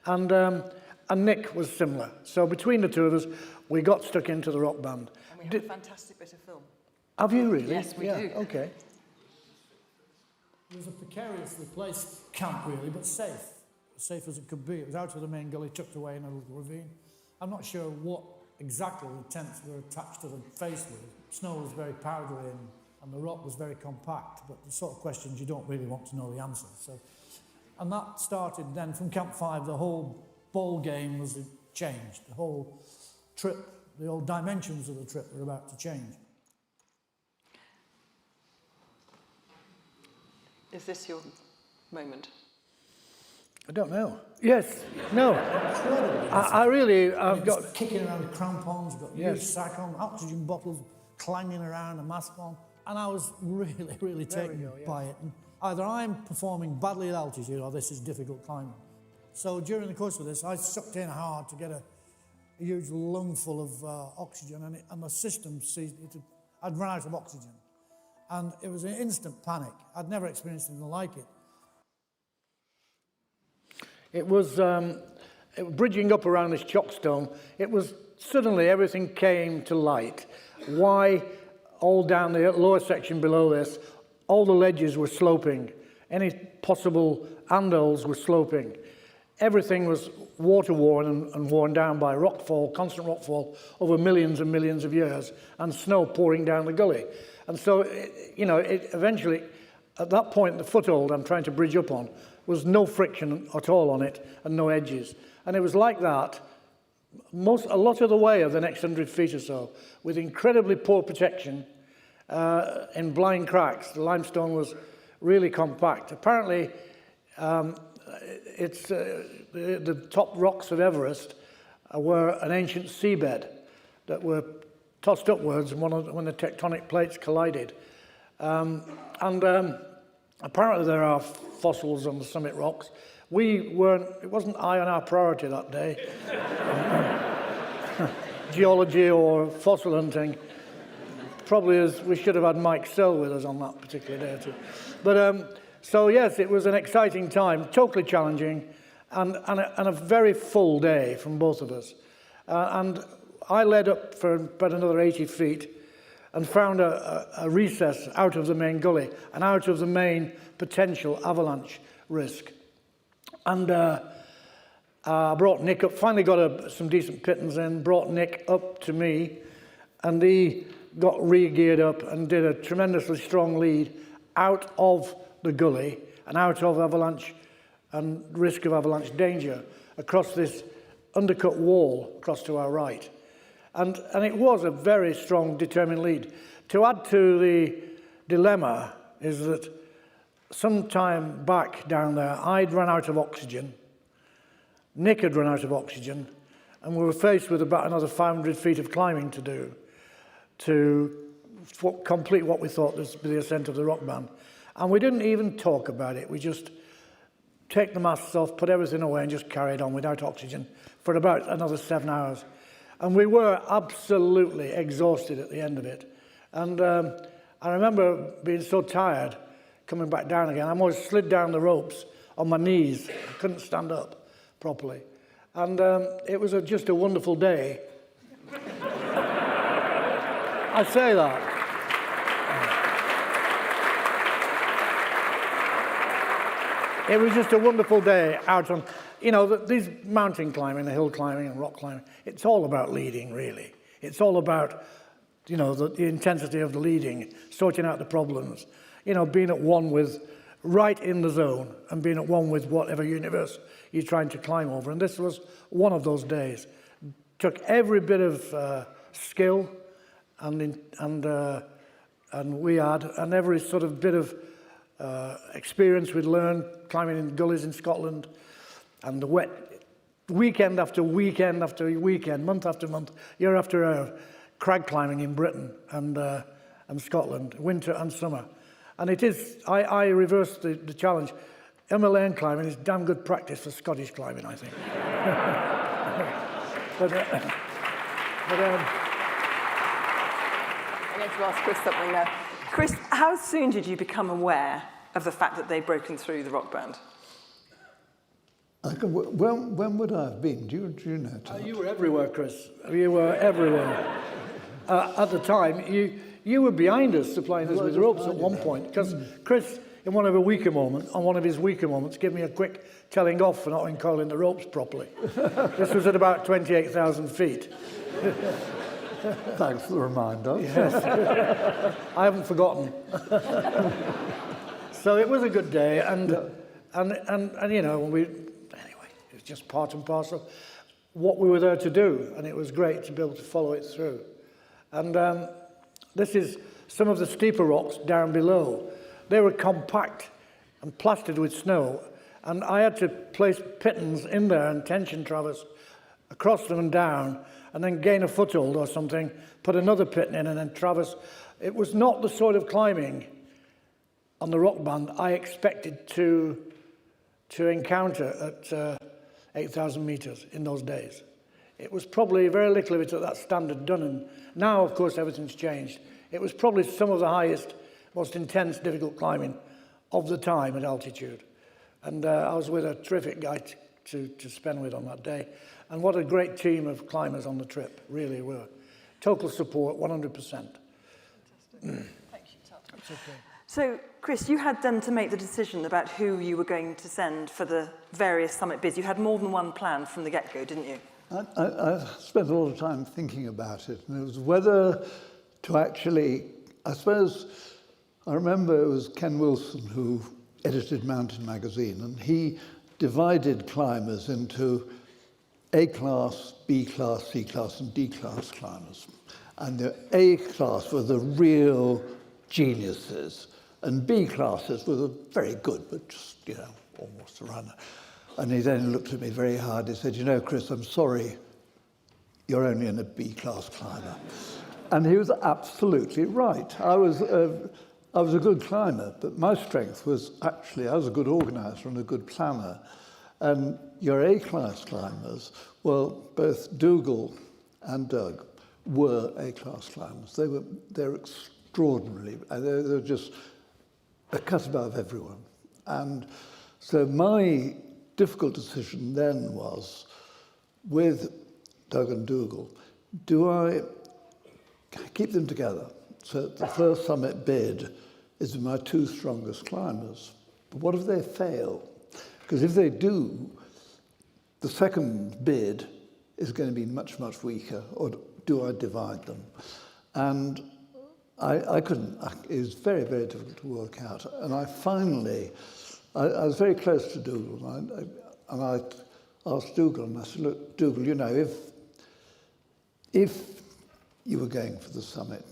Speaker 16: And Nick was similar. So between the two of us, we got stuck into the rock band.
Speaker 1: And we have a fantastic bit of film.
Speaker 16: Have you really?
Speaker 1: Yes, we do.
Speaker 16: Okay.
Speaker 19: It was a precariously placed camp, really, but safe. As safe as it could be. It was out of the main gully, tucked away in a little ravine. I'm not sure what exactly the tents were attached to the face with. Snow was very powdery and the rock was very compact, but the sort of questions you don't really want to know the answers. And that started then from Camp 5, the whole ball game was changed. The whole trip, the whole dimensions of the trip were about to change.
Speaker 1: Is this your moment?
Speaker 16: I don't know. Yes. No. I've got
Speaker 19: kicking around the crampons, got huge sack on, oxygen bottles, clanging around, a mask on, and I was really, really taken by it. And either I'm performing badly at altitude or this is difficult climbing. So during the course of this, I sucked in hard to get a huge lungful of oxygen, and the system seized it. I'd run out of oxygen. And it was an instant panic. I'd never experienced anything like it. It was bridging up around this chockstone. It was suddenly everything came to light. Why all down the lower section below this, all the ledges were sloping. Any possible andals were sloping. Everything was water-worn and worn down by rockfall, constant rockfall over millions and millions of years, and snow pouring down the gully. And so, it eventually, at that point, the foothold I'm trying to bridge up on was no friction at all on it and no edges. And it was like that a lot of the way of the next 100 feet or so, with incredibly poor protection in blind cracks. The limestone was really compact. Apparently, the top rocks of Everest were an ancient seabed that were tossed upwards when the tectonic plates collided. Apparently there are fossils on the summit rocks. It wasn't high on our priority that day. Geology or fossil hunting. Probably we should have had Mike Sell with us on that particular day too. But so yes, it was an exciting time, totally challenging, and a very full day from both of us. And I led up for about another 80 feet and found a recess out of the main gully and out of the main potential avalanche risk. And I brought Nick up, finally got some decent pittance in, brought Nick up to me, and he got re-geared up and did a tremendously strong lead out of the gully and out of avalanche and risk of avalanche danger across this undercut wall across to our right. And it was a very strong, determined lead. To add to the dilemma is that some time back down there, I'd run out of oxygen, Nick had run out of oxygen, and we were faced with about another 500 feet of climbing to do to complete what we thought was the ascent of the rock band. And we didn't even talk about it. We just take the masks off, put everything away, and just carried on without oxygen for about another 7 hours. And we were absolutely exhausted at the end of it. And I remember being so tired, coming back down again. I almost slid down the ropes on my knees. I couldn't stand up properly. And it was just a wonderful day. I say that. It was just a wonderful day out on, these mountain climbing, the hill climbing and rock climbing, it's all about leading, really. It's all about, the intensity of the leading, sorting out the problems, being at one with, right in the zone, and being at one with whatever universe you're trying to climb over. And this was one of those days. Took every bit of skill and we had, and every sort of bit of experience we'd learned climbing in gullies in Scotland, and the wet weekend after weekend after weekend, month after month, year after year, crag climbing in Britain and Scotland, winter and summer. And it is, I reversed the challenge. Himalayan climbing is damn good practice for Scottish climbing, I think.
Speaker 1: I'm going to ask Chris something now. Chris, how soon did you become aware of the fact that they'd broken through the rock band?
Speaker 4: When would I have been? Do you know?
Speaker 19: You were everywhere, Chris. You were everywhere. At the time, you were behind us, supplying us with ropes at one point, because Chris, in one of his weaker moments, gave me a quick telling off for not uncoiling the ropes properly. This was at about 28,000 feet.
Speaker 4: Thanks for the reminder.
Speaker 19: Yes. I haven't forgotten. So it was a good day, and it was just part and parcel of what we were there to do, and it was great to be able to follow it through. And this is some of the steeper rocks down below. They were compact and plastered with snow, and I had to place pittons in there and tension traverse across them and down,
Speaker 16: and then gain a foothold or something, put another pit in and then traverse. It was not the sort of climbing on the rock band I expected to encounter at 8,000 meters in those days. It was probably very little of it at that standard done, and now, of course, everything's changed. It was probably some of the highest, most intense, difficult climbing of the time at altitude. And I was with a terrific guy to spend with on that day. And what a great team of climbers on the trip, really were. Total support, 100%.
Speaker 1: Thank you, Todd.
Speaker 16: That's okay.
Speaker 1: So, Chris, you had then to make the decision about who you were going to send for the various summit bids. You had more than one plan from the get-go, didn't you?
Speaker 4: I spent a lot of time thinking about it, and it was whether to actually, I suppose, I remember it was Ken Wilson who edited Mountain Magazine, and he divided climbers into A-class, B-class, C-class, and D-class climbers. And the A-class were the real geniuses, and B-classes were the very good, but just, you know, almost a runner. And he then looked at me very hard. He said, you know, Chris, I'm sorry, you're only in a B-class climber. And he was absolutely right. I was a good climber, but my strength was actually, I was a good organizer and a good planner. And your A-class climbers, well, both Dougal and Doug were A-class climbers. They're extraordinarily, they were just a cut above everyone. And so my difficult decision then was, with Doug and Dougal, do I keep them together? So the first summit bid is my two strongest climbers. But what if they fail? Because if they do, the second bid is going to be much, much weaker, or do I divide them? And I couldn't, it was very, very difficult to work out. And I finally, I was very close to Dougal, and I asked Dougal, and I said, look, Dougal, you know, if you were going for the summit,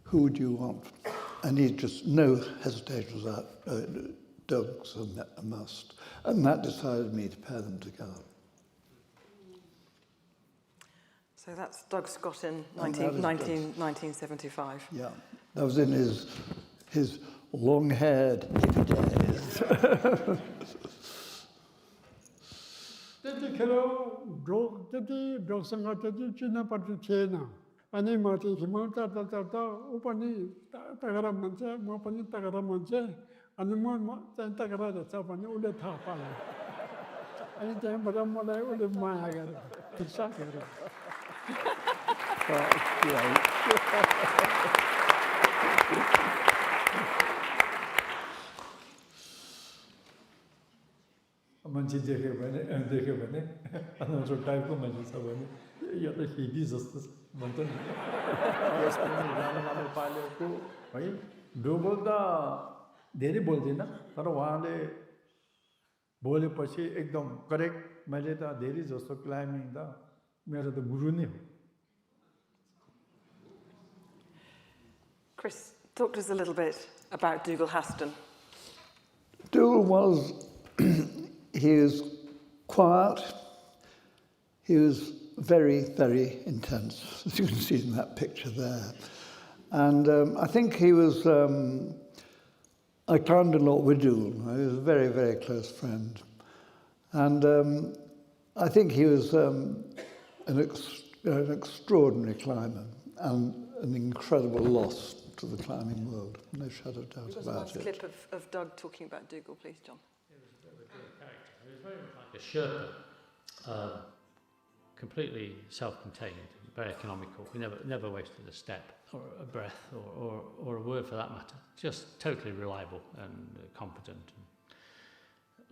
Speaker 4: who would you want? And he just, no hesitation was out, Doug's a must. And that decided me to pair them together.
Speaker 1: So that's Doug Scott in 1975.
Speaker 4: Yeah, that was in his long-haired hippie days.
Speaker 20: Manche dekhe bane, ana so type ko manche sabane, ya to hidi zastas mantan. Yes, rana pale ko, bhai, Dougal da धेरै बोल्दिनँ तर उहाँले बोलेपछि एकदम correct मैले त धेरै जस्तो climbing त मेरो त गुरु नै हो.
Speaker 1: Chris, talk to us a little bit about Dougal Haston.
Speaker 4: Dougal was, he was quiet, he was very, very intense, as you can see in that picture there. And I think he was, I climbed a lot with Dougal. He was a very, very close friend. And I think he was an extraordinary climber and an incredible loss to the climbing world. No shadow of doubt about it.
Speaker 1: Give us a nice clip of Doug talking about Dougal, please, John.
Speaker 3: He was very much like a Sherpa, completely self-contained, very economical. He never wasted a step or a breath or a word for that matter. Just totally reliable and competent, and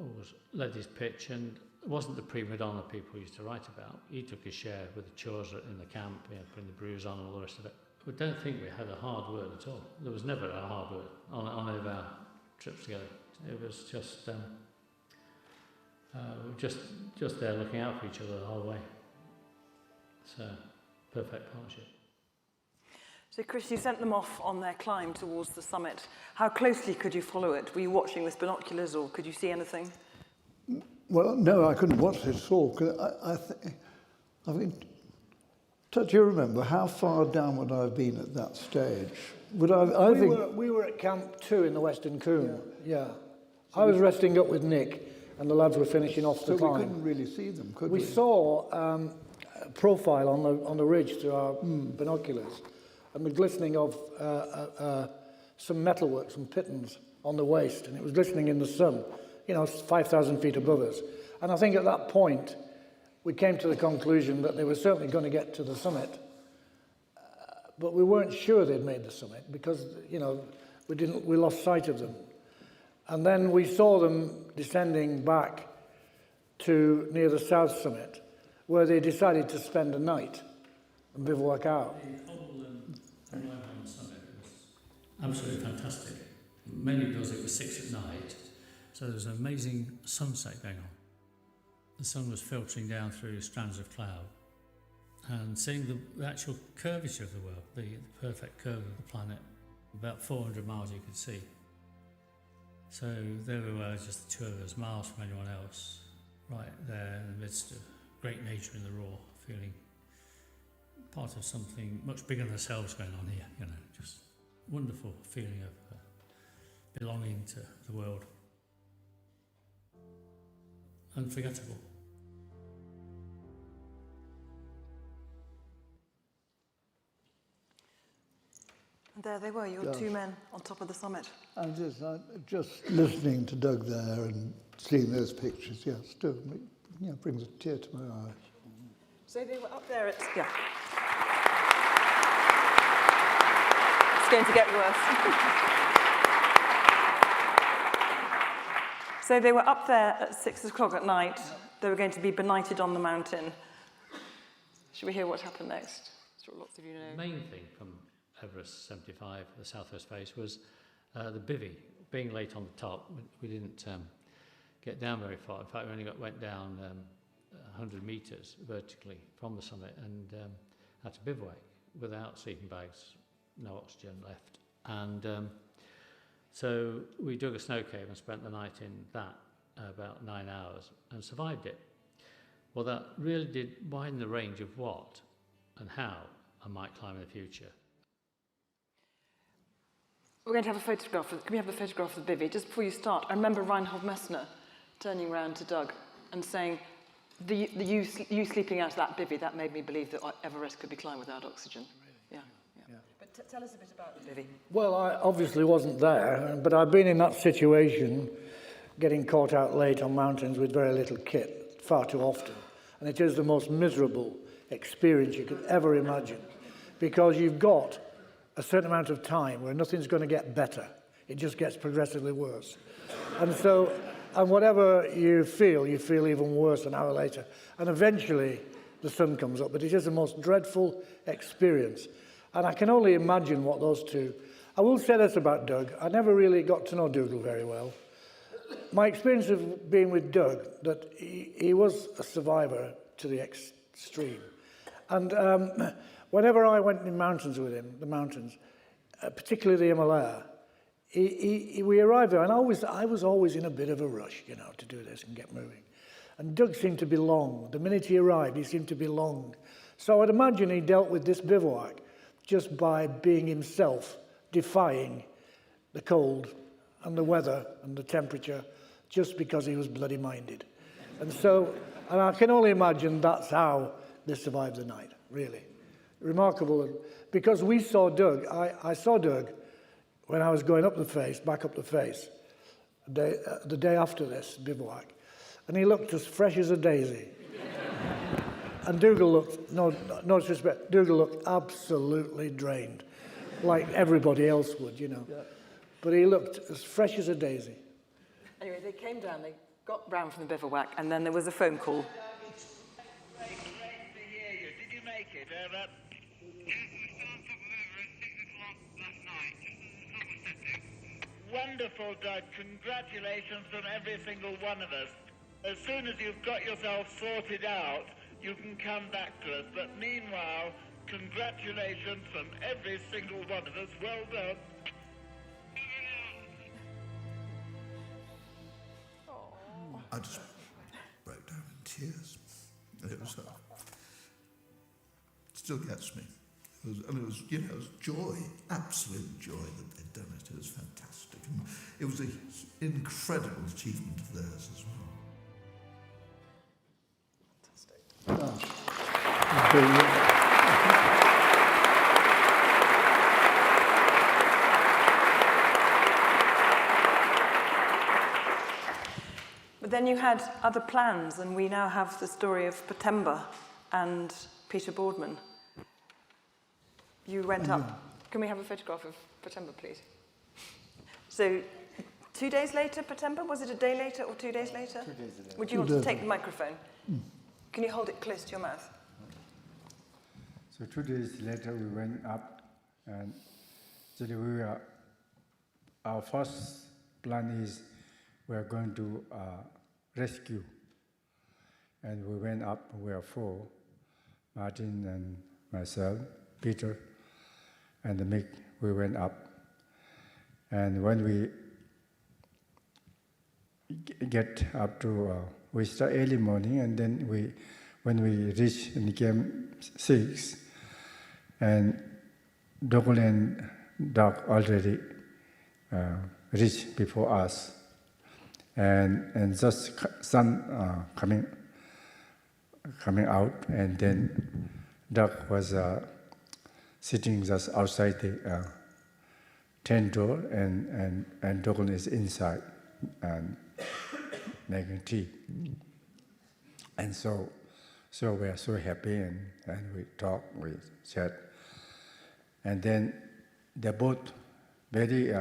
Speaker 3: always led his pitch, and it wasn't the prima donna people used to write about. He took his share with the chores in the camp, putting the brews on and all the rest of it. We don't think we had a hard word at all. There was never a hard word on any of our trips together. It was just there looking out for each other the whole way. It's a perfect partnership.
Speaker 1: So, Chris, you sent them off on their climb towards the summit. How closely could you follow it? Were you watching with binoculars, or could you see anything?
Speaker 4: Well, no, I couldn't watch it at all. I think Do you remember how far down would I have been at that stage? Would
Speaker 16: We were at Camp 2 in the Western Combe, yeah. I was resting up with Nick, and the lads were finishing off the climb.
Speaker 4: So we couldn't really see them, could we?
Speaker 16: We saw a profile on the ridge through our binoculars, and the glistening of some metalwork, some pittons on the waist, and it was glistening in the sun, 5,000 feet above us. And I think at that point, we came to the conclusion that they were certainly going to get to the summit, but we weren't sure they'd made the summit because, we lost sight of them. And then we saw them descending back to near the south summit, where they decided to spend a night and bivouac out.
Speaker 3: The whole arrival on the summit was absolutely fantastic. Mainly because it was 6 at night, so there was an amazing sunset going on. The sun was filtering down through strands of cloud, and seeing the actual curvature of the world, the perfect curve of the planet, about 400 miles you could see. So there we were, just the two of us, miles from anyone else, right there in the midst of great nature in the raw, feeling part of something much bigger than ourselves going on here, just wonderful feeling of belonging to the world. Unforgettable.
Speaker 1: And there they were, your two men on top of the summit.
Speaker 4: And just listening to Doug there and seeing those pictures, still brings a tear to my eye.
Speaker 1: So they were up there at... Yeah. It's going to get worse. So they were up there at 6 o'clock at night. They were going to be benighted on the mountain. Should we hear what happened next? Sure, lots of you know.
Speaker 3: The main thing from Everest 75, the southwest face, was the bivvy. Being late on the top, we didn't get down very far. In fact, we only went down 100 metres vertically from the summit and had to bivouac without sleeping bags, no oxygen left. And so we dug a snow cave and spent the night in that, about 9 hours, and survived it. Well, that really did widen the range of what and how I might climb in the future.
Speaker 1: We're going to have a photograph. Can we have the photograph of the bivvy? Just before you start, I remember Reinhold Messner turning around to Doug and saying, you sleeping out of that bivvy, that made me believe that Everest could be climbed without oxygen. Really? Yeah. But tell us a bit about the bivvy.
Speaker 16: Well, I obviously wasn't there, but I've been in that situation, getting caught out late on mountains with very little kit, far too often. And it is the most miserable experience you could ever imagine, because you've got a certain amount of time where nothing's going to get better. It just gets progressively worse. And whatever you feel even worse an hour later. And eventually the sun comes up, but it is the most dreadful experience. And I can only imagine what those two... I will say this about Doug. I never really got to know Dougal very well. My experience of being with Doug, that he was a survivor to the extreme. And whenever I went in mountains with him, the mountains, particularly the Himalaya, we arrived there, and I was always in a bit of a rush, to do this and get moving. And Doug seemed to belong. The minute he arrived, he seemed to belong. So I'd imagine he dealt with this bivouac just by being himself, defying the cold and the weather and the temperature, just because he was bloody minded. And I can only imagine that's how they survived the night, really. Remarkable, because we saw Doug. I saw Doug when I was going up the face, back up the face, the day after this bivouac, and he looked as fresh as a daisy. And Dougal looked, no disrespect, Dougal looked absolutely drained, like everybody else would, Yeah. But he looked as fresh as a daisy.
Speaker 1: Anyway, they came down, they got round from the bivouac, and then there was a phone call.
Speaker 21: Great to hear you. Did you make it? Wonderful, Doug. Congratulations from every single one of us. As soon as you've got yourself sorted out, you can come back to us. But meanwhile, congratulations from every single one of us. Well done.
Speaker 2: I just broke down in tears. It was still gets me. It was joy, absolute joy that they'd done it. It was fantastic. And it was an incredible achievement of theirs as well.
Speaker 1: But then you had other plans, and we now have the story of Patemba and Peter Boardman. You went up. Can we have a photograph of Patemba, please? So, 2 days later, Patemba? Was it a day later or 2 days later?
Speaker 6: 2 days later.
Speaker 1: Would you want to take the microphone? Can you hold it close to your mouth?
Speaker 6: So 2 days later, we went up, and actually our first plan is we are going to rescue. And we went up, we were 4, Martin and myself, Peter, and Mick. We went up. And when we get up to, we start early morning, and then when we reach in Camp 6, and Dougal and Doug already reached before us, and just sun coming out, and then Doug was sitting just outside the tent door, and Dougal is inside and making tea. And so we are so happy, and we talk, we chat. And then they both very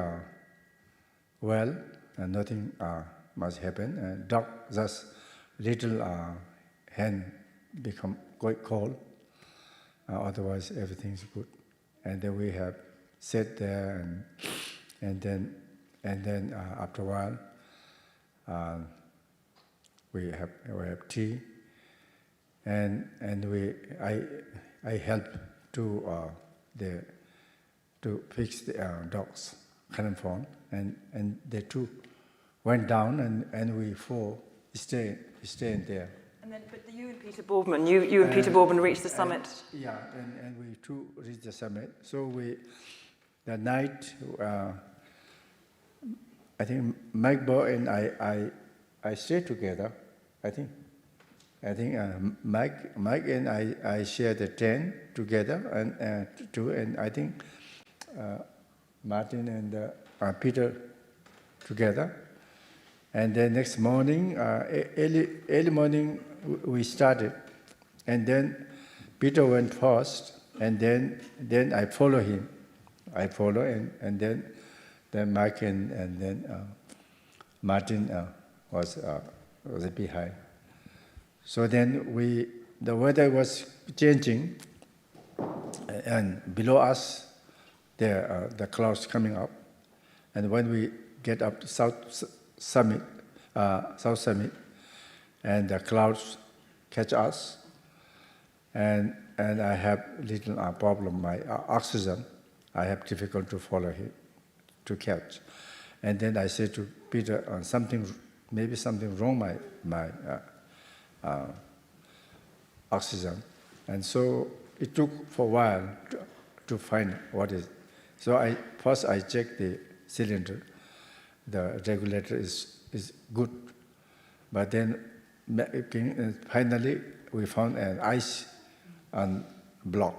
Speaker 6: well, and nothing much happened. And Doug just little hand become quite cold. Otherwise, everything's good. And then we have sat there, and then after a while, we have tea, and I help to fix the dog's cannon phone, and they two went down, and we 4 stayed there.
Speaker 1: And then, but you and Peter Boardman, you and Peter Boardman reached the summit.
Speaker 6: And we two reached the summit. So that night, I think Mike Bo and I stayed together. I think Mike and I shared the tent together, and I think Martin and Peter together. And then next morning, early morning, we started, and then Peter went first, and then I follow him. And then Mike and then Martin was behind. So then the weather was changing, and below us, the clouds coming up, and when we get up to South Summit, and the clouds catch us, and I have little problem. My oxygen, I have difficult to follow him, to catch. And then I said to Peter, maybe something wrong my oxygen. And so it took for a while to find what is. So first I checked the cylinder. The regulator is good, but then finally we found an ice block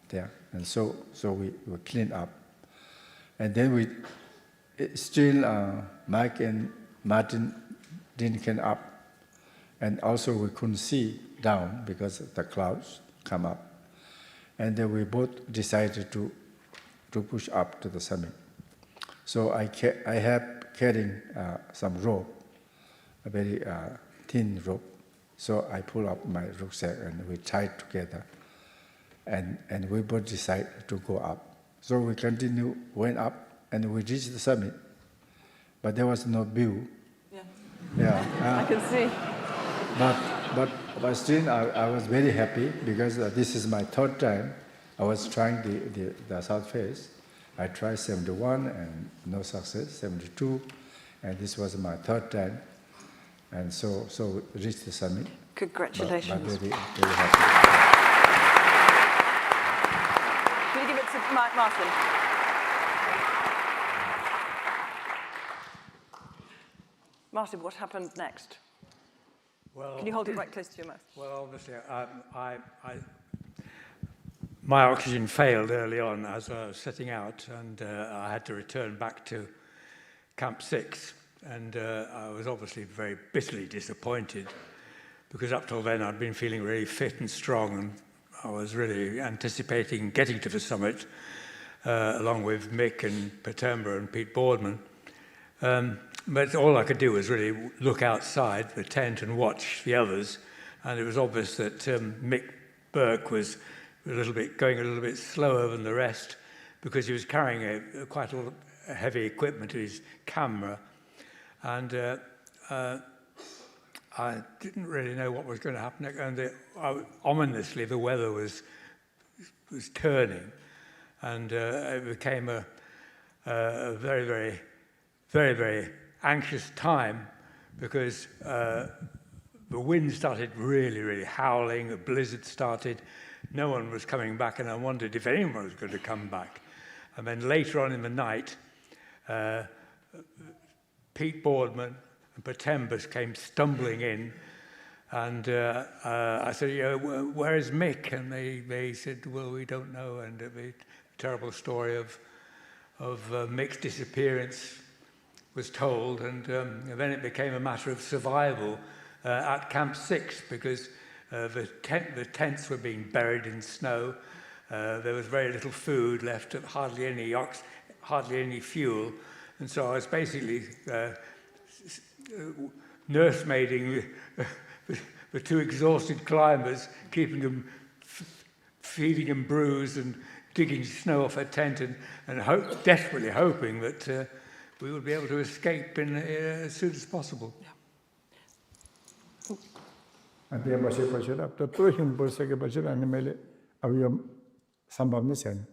Speaker 6: there, and so we cleaned up, and then we still Mike and Martin didn't come up, and also we couldn't see down because the clouds come up, and then we both decided to push up to the summit. So I have carrying some rope, a very thin rope. So I pull up my rucksack, and we tied together, and we both decided to go up. So we went up, and we reached the summit, but there was no view.
Speaker 1: I can see.
Speaker 6: But still, I was very happy because this is my 3rd time. I was trying the south face. I tried 71 and no success, 72, and this was my 3rd time. And so we reached the summit.
Speaker 1: Congratulations.
Speaker 6: But very, very happy.
Speaker 1: Martin. Martin, what happened next?
Speaker 17: Well,
Speaker 1: can you hold it right close to your mouth?
Speaker 17: Well, obviously, my oxygen failed early on as I was setting out, and I had to return back to Camp 6. And I was obviously very bitterly disappointed, because up till then I'd been feeling really fit and strong, and I was really anticipating getting to the summit along with Mick and Patemba and Pete Boardman. But all I could do was really look outside the tent and watch the others, and it was obvious that Mick Burke was going a little bit slower than the rest, because he was carrying quite a lot of heavy equipment, his camera, and I didn't really know what was going to happen. And ominously, the weather was turning, and it became a very, very, very, very anxious time, because the wind started really, really howling, a blizzard started, no one was coming back, and I wondered if anyone was going to come back. And then later on in the night, Pete Boardman and Patembus came stumbling in, and I said, where is Mick? And they said, well, we don't know, and the terrible story of Mick's disappearance was told, and then it became a matter of survival at Camp 6, because the tents were being buried in snow. There was very little food left, hardly any fuel, and so I was basically nursemaiding the two exhausted climbers, keeping them, feeding them brews and digging snow off a tent, and desperately hoping that we would be able to escape as soon as possible.
Speaker 7: Dia pasir up to him pasir pasir animal aviam sambam ni sen.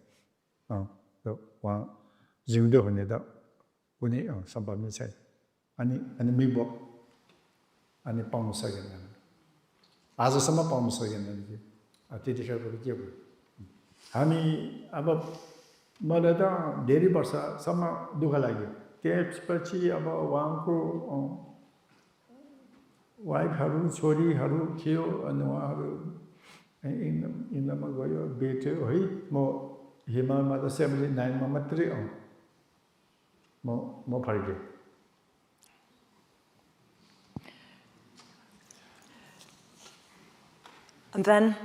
Speaker 7: So one zingdo hone da uni sambam ni sen. Ani mibo ani pam sagen. Aza sama pam sagen ni. Ati dikha ko kiya. Ami aba malada deri barsa sama dukha lagi. त्यसपछि अब उहाँको वाइफहरू छोरीहरू थियो अनि उहाँहरू इन्डियामा गयो बेच्यो है म हिमालयमा त 79 मा मात्रै म फर्केँ
Speaker 1: And then,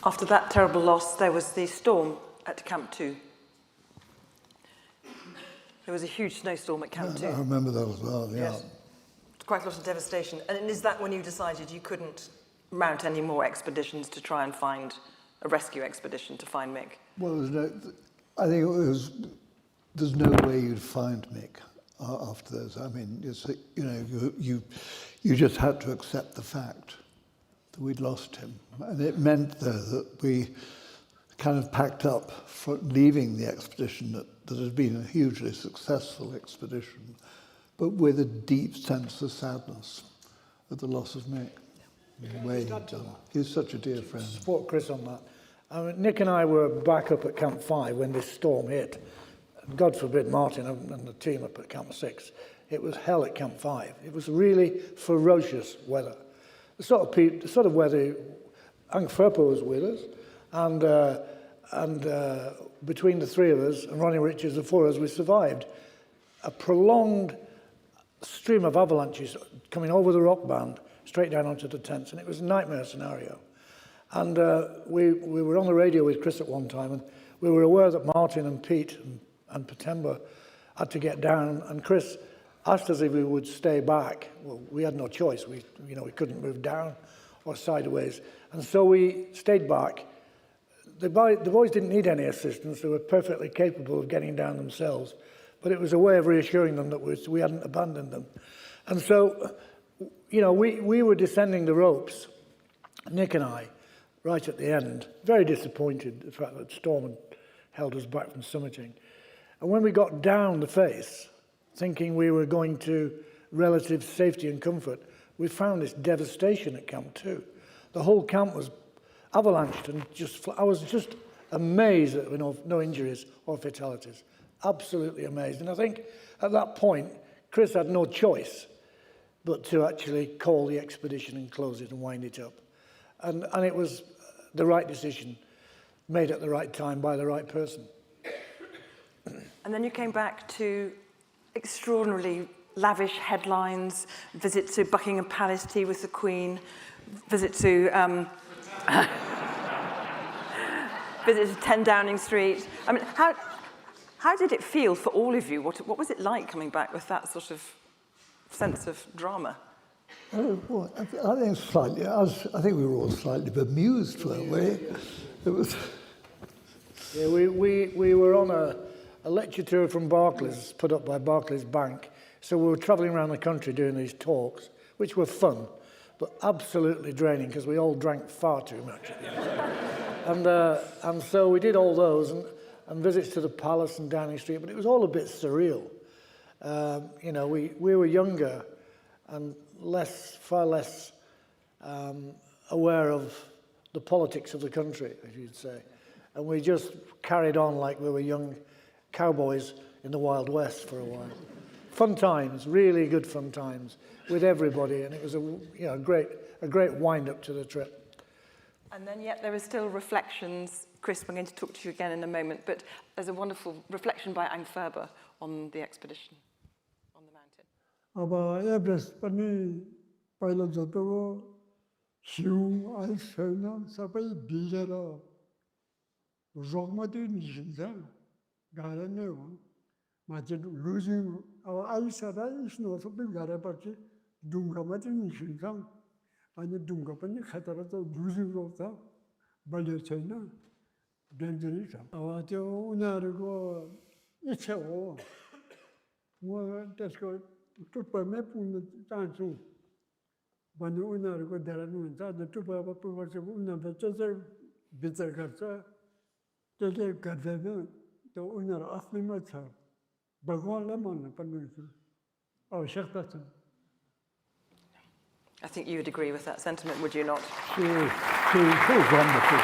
Speaker 1: after that terrible loss, there was the storm at Camp 2. There was a huge snowstorm at Camp 2.
Speaker 4: I remember that as well, yeah.
Speaker 1: Yes. Quite a lot of devastation. And is that when you decided you couldn't mount any more expeditions to try and find a rescue expedition to find Mick?
Speaker 4: Well, I think it was, there's no way you'd find Mick after this. I mean, you just had to accept the fact that we'd lost him. And it meant, though, that we kind of packed up for leaving the expedition that had been a hugely successful expedition, but with a deep sense of sadness at the loss of Mick. He was such a dear friend.
Speaker 16: Support Chris on that. I mean, Nick and I were back up at Camp 5 when this storm hit. God forbid Martin and the team up at Camp 6. It was hell at Camp 5. It was really ferocious weather. The sort of weather, Hank Ferper was with us, and between the three of us, and Ronnie Richards, the four of us, we survived a prolonged stream of avalanches coming over the rock band, straight down onto the tents, and it was a nightmare scenario. And we were on the radio with Chris at one time, and we were aware that Martin and Pete and Patemba had to get down, and Chris asked us if we would stay back. Well, we had no choice. We couldn't move down or sideways, and so we stayed back. The boys didn't need any assistance. They were perfectly capable of getting down themselves, but it was a way of reassuring them that we hadn't abandoned them. And so, we were descending the ropes, Nick and I, right at the end, very disappointed the fact that storm had held us back from summiting. And when we got down the face, thinking we were going to relative safety and comfort, we found this devastation at Camp 2. The whole camp was avalanched, and I was just amazed that there were no injuries or fatalities. Absolutely amazed. And I think at that point, Chris had no choice but to actually call the expedition and close it and wind it up. And it was the right decision, made at the right time by the right person.
Speaker 1: And then you came back to extraordinarily lavish headlines, visit to Buckingham Palace, tea with the Queen, visit to visit to 10 Downing Street. I mean, how did it feel for all of you? What was it like coming back with that sort of sense of drama?
Speaker 4: Well, I think slightly. I think we were all slightly bemused, weren't we? It was.
Speaker 16: Yeah, we were on a lecture tour from Barclays, put up by Barclays Bank. So we were travelling around the country doing these talks, which were fun, but absolutely draining because we all drank far too much. And so we did all those and visits to the palace and Downing Street, but it was all a bit surreal. You know, we were younger and far less aware of the politics of the country, as you'd say. And we just carried on like we were young cowboys in the Wild West for a while. Fun times, really good fun times with everybody, and it was a great wind-up to the trip.
Speaker 1: And then yet there are still reflections. Chris, we're going to talk to you again in a moment, but there's a wonderful reflection by Ang Ferber on the expedition, on the mountain.
Speaker 20: Aber Everest पनि पहिला जस्तो हिउँ ice छैन सबै भिजेर रोगमा त्यो निस्किन्छ गाह्रो नै हो माथि लुजिङ अब आइस र स्नो सबै गरेपछि डुङ्गा मात्रै निस्किन्छ अनि डुङ्गा पनि खतरा छ लुजिङ रोग छ बलियो छैन डेन्जरै छ अब त्यो उनीहरूको इच्छा हो म त्यसको टुप्पामै पुग्न चाहन्छु भन्ने उनीहरूको धारणा हुन्छ अनि टुप्पामा पुग्छ उनीहरूले चाहिँ विचार गर्छ त्यसले गर्दैन त्यो उनीहरू आफ्नैमा छ भगवान्लाई मान्नुपर्ने हुन्छ आवश्यकता छ
Speaker 1: I think you would agree with that sentiment, would you not?
Speaker 4: She was wonderful.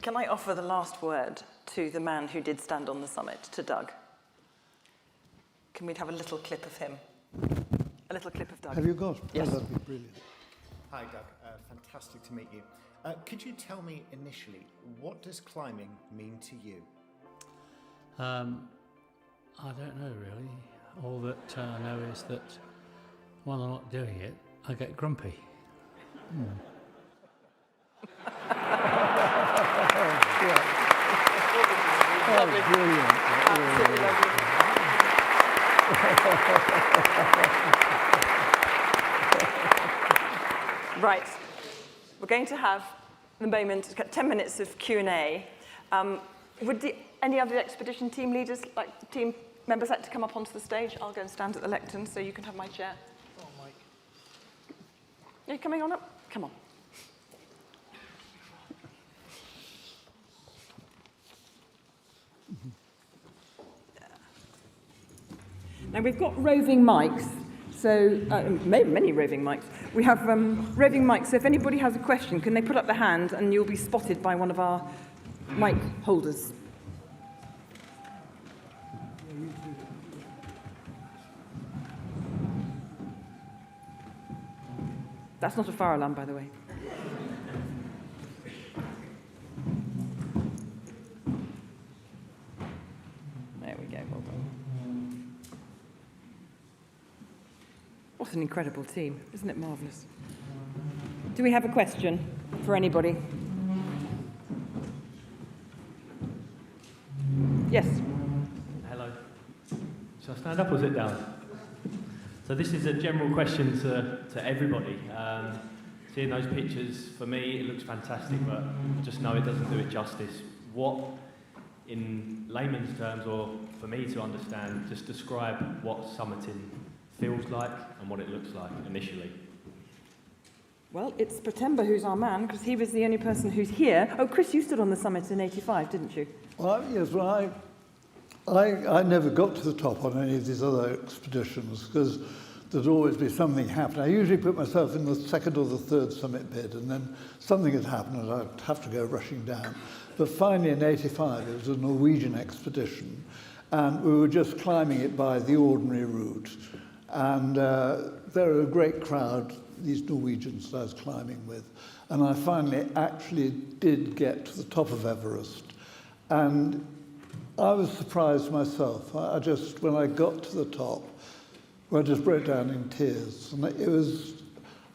Speaker 1: Can I offer the last word to the man who did stand on the summit, to Doug? Can we have a little clip of him? A little clip of Doug.
Speaker 4: Have you got?
Speaker 1: Yes.
Speaker 4: Oh, that'd be brilliant.
Speaker 10: Hi, Doug. Fantastic to meet you. Could you tell me initially, what does climbing mean to you?
Speaker 3: I don't know really. All that I know is that when I'm not doing it, I get grumpy.
Speaker 1: Lovely.
Speaker 4: Brilliant.
Speaker 1: Absolutely lovely. Right, we're going to have the moment, 10 minutes of Q&A. Would any other expedition team leaders, team members, like to come up onto the stage? I'll go and stand at the lectern so you can have my chair.
Speaker 16: Oh, Mike.
Speaker 1: Are you coming on up? Come on. Now we've got roving mics, so many roving mics. We have roving mics, so if anybody has a question, can they put up their hand and you'll be spotted by one of our mic holders. That's not a fire alarm, by the way. There we go, well done. What an incredible team, isn't it marvellous? Do we have a question for anybody? Yes.
Speaker 22: Hello. Shall I stand up or sit down? So this is a general question to everybody. Seeing those pictures, for me, it looks fantastic, but I just know it doesn't do it justice. What, in layman's terms, or for me to understand, just describe what summiting feels like and what it looks like initially.
Speaker 1: Well, it's Patemba who's our man, because he was the only person who's here. Oh, Chris, you stood on the summit in '85, didn't you?
Speaker 4: Well, yes, well, I never got to the top on any of these other expeditions because there'd always be something happening. I usually put myself in the second or the third summit bid, and then something had happened and I'd have to go rushing down. But finally in '85, it was a Norwegian expedition, and we were just climbing it by the ordinary route. And there were a great crowd, these Norwegians that I was climbing with. And I finally actually did get to the top of Everest. And I was surprised myself. I just, when I got to the top, I just broke down in tears. And it was,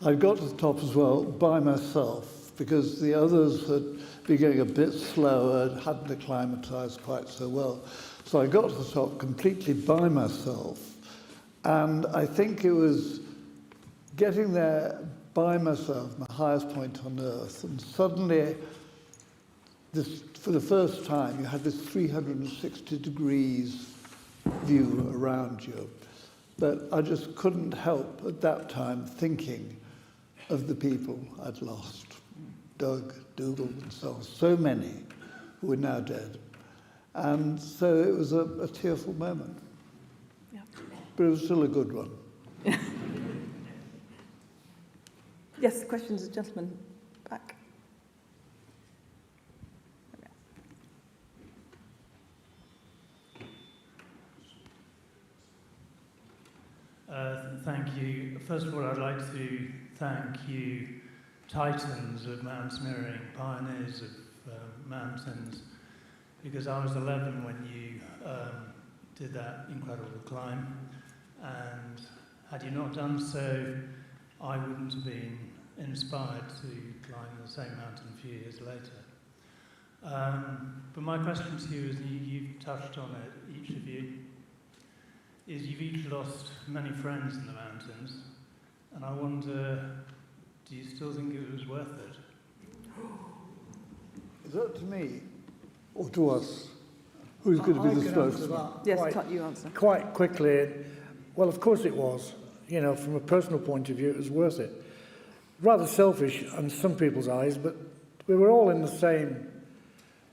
Speaker 4: I got to the top as well by myself, because the others had been going a bit slower, hadn't acclimatized quite so well. So I got to the top completely by myself. And I think it was getting there by myself, my highest point on earth, and suddenly, for the first time, you had this 360 degrees view around you. But I just couldn't help at that time thinking of the people I'd lost. Doug, Dougal, and so on. So many who were now dead. And so it was a tearful moment.
Speaker 1: Yeah.
Speaker 4: But it was still a good one.
Speaker 1: Yes, questions, gentlemen, back.
Speaker 5: Thank you. First of all, I'd like to thank you, titans of mountaineering, pioneers of mountains, because I was 11 when you did that incredible climb, and had you not done so, I wouldn't have been inspired to climb the same mountain a few years later. But my question to you is, you've touched on it, each of you, is you've each lost many friends in the mountains, and I wonder, do you still think it was worth it?
Speaker 4: Is that to me or to us? Who's going to be the spokesman?
Speaker 1: Yes, you answer.
Speaker 16: Quite quickly. Well, of course it was. You know, from a personal point of view, it was worth it. Rather selfish in some people's eyes, but we were all in the same,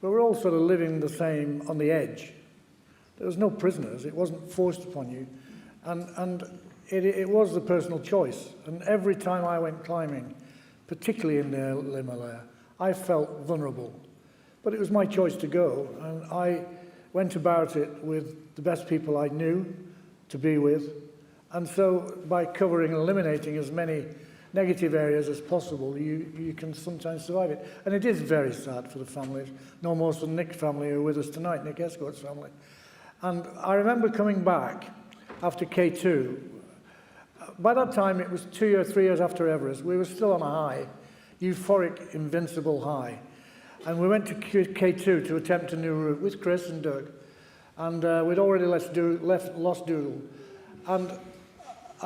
Speaker 16: we were all sort of living the same on the edge. There was no prisoners, it wasn't forced upon you. And it was the personal choice. And every time I went climbing, particularly in the Himalaya, I felt vulnerable. But it was my choice to go, and I went about it with the best people I knew to be with. And so by covering and eliminating as many negative areas as possible, you can sometimes survive it. And it is very sad for the families, no more than Nick's family who are with us tonight, Nick Escott's family. And I remember coming back after K2. By that time, it was 2 or 3 years after Everest. We were still on a high, euphoric, invincible high. And we went to K2 to attempt a new route with Chris and Doug. And we'd already lost Dougal. And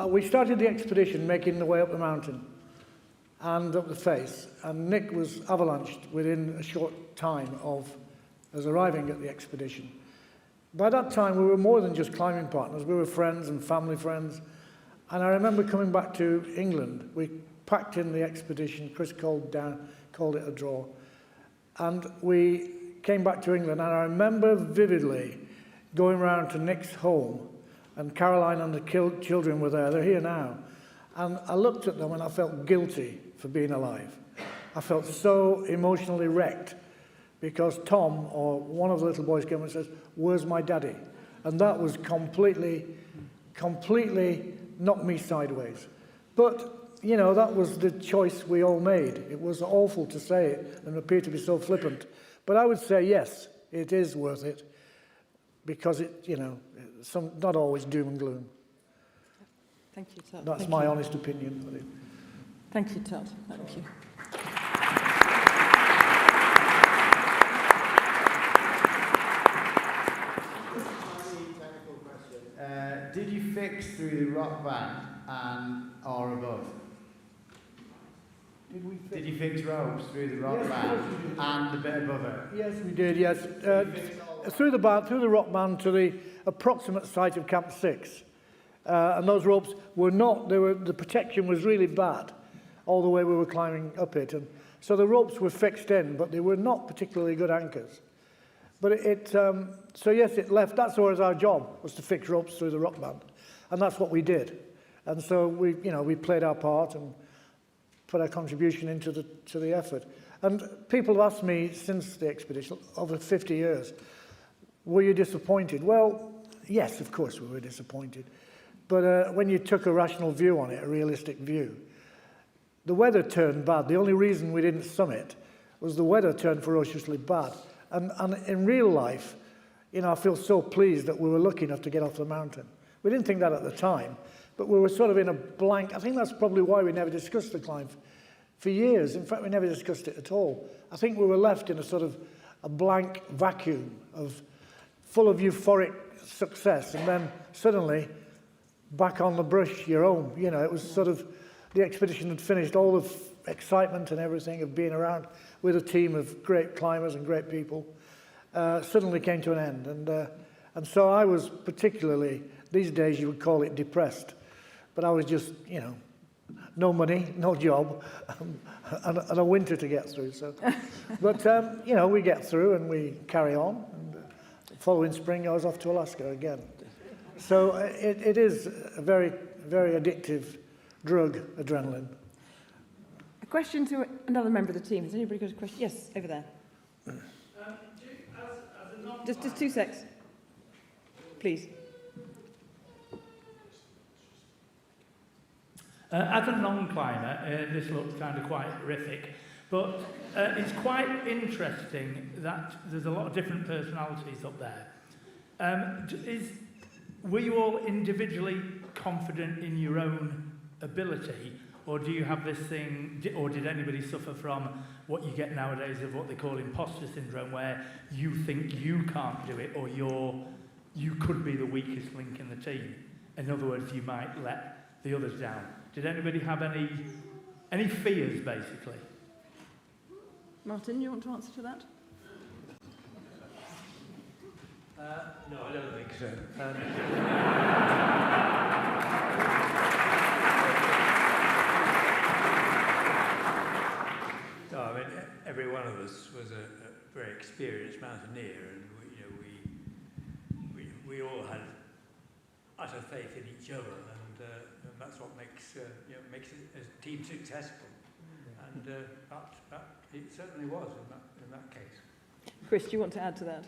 Speaker 16: we started the expedition making the way up the mountain and up the face. And Nick was avalanched within a short time of us arriving at the expedition. By that time, we were more than just climbing partners. We were friends and family friends. And I remember coming back to England. We packed in the expedition. Chris called it a draw. And we came back to England. And I remember vividly going round to Nick's home. And Caroline and the children were there. They're here now. And I looked at them and I felt guilty for being alive. I felt so emotionally wrecked because Tom, or one of the little boys, came and says, "Where's my daddy?" And that was completely knocked me sideways. But, you know, that was the choice we all made. It was awful to say it and appear to be so flippant. But I would say, yes, it is worth it because it, you know, not always doom and gloom.
Speaker 1: Thank you, Todd.
Speaker 16: That's my honest opinion.
Speaker 1: Thank you, Todd. Thank you.
Speaker 12: Did you fix through the rock band and or above? Did you fix ropes through the rock band and a bit above it?
Speaker 16: Yes, we did, yes. Through the rock band to the approximate site of Camp 6. And those ropes were not, the protection was really bad all the way we were climbing up it. And so the ropes were fixed in, but they were not particularly good anchors. But so yes, it left, that's always our job, was to fix ropes through the rock band. And that's what we did. And so we played our part and put our contribution into the effort. And people have asked me since the expedition, over 50 years, were you disappointed? Well, yes, of course we were disappointed. But when you took a rational view on it, a realistic view, the weather turned bad. The only reason we didn't summit was the weather turned ferociously bad. And in real life, I feel so pleased that we were lucky enough to get off the mountain. We didn't think that at the time, but we were sort of in a blank. I think that's probably why we never discussed the climb for years. In fact, we never discussed it at all. I think we were left in a sort of a blank vacuum full of euphoric success, and then suddenly back on the brush, you're home. It was sort of, the expedition had finished, all the excitement and everything of being around with a team of great climbers and great people suddenly came to an end. And so I was particularly, these days you would call it depressed, but I was just, no money, no job, and a winter to get through. So, but, we get through and we carry on. And the following spring, I was off to Alaska again. So it is a very, very addictive drug, adrenaline.
Speaker 1: A question to another member of the team. Has anybody got a question? Yes, over there. Just 2 secs, please.
Speaker 5: As a non-climber, this looks kind of quite horrific, but it's quite interesting that there's a lot of different personalities up there. Were you all individually confident in your own ability, or do you have this thing, or did anybody suffer from what you get nowadays of what they call imposter syndrome, where you think you can't do it, or you could be the weakest link in the team? In other words, you might let the others down. Did anybody have any fears, basically?
Speaker 1: Martin, you want to answer to that?
Speaker 17: No, I don't think so. No, I mean, every one of us was a very experienced mountaineer, and we all had utter faith in each other, and that's what makes a team successful. And that it certainly was in that case.
Speaker 1: Chris, do you want to add to that?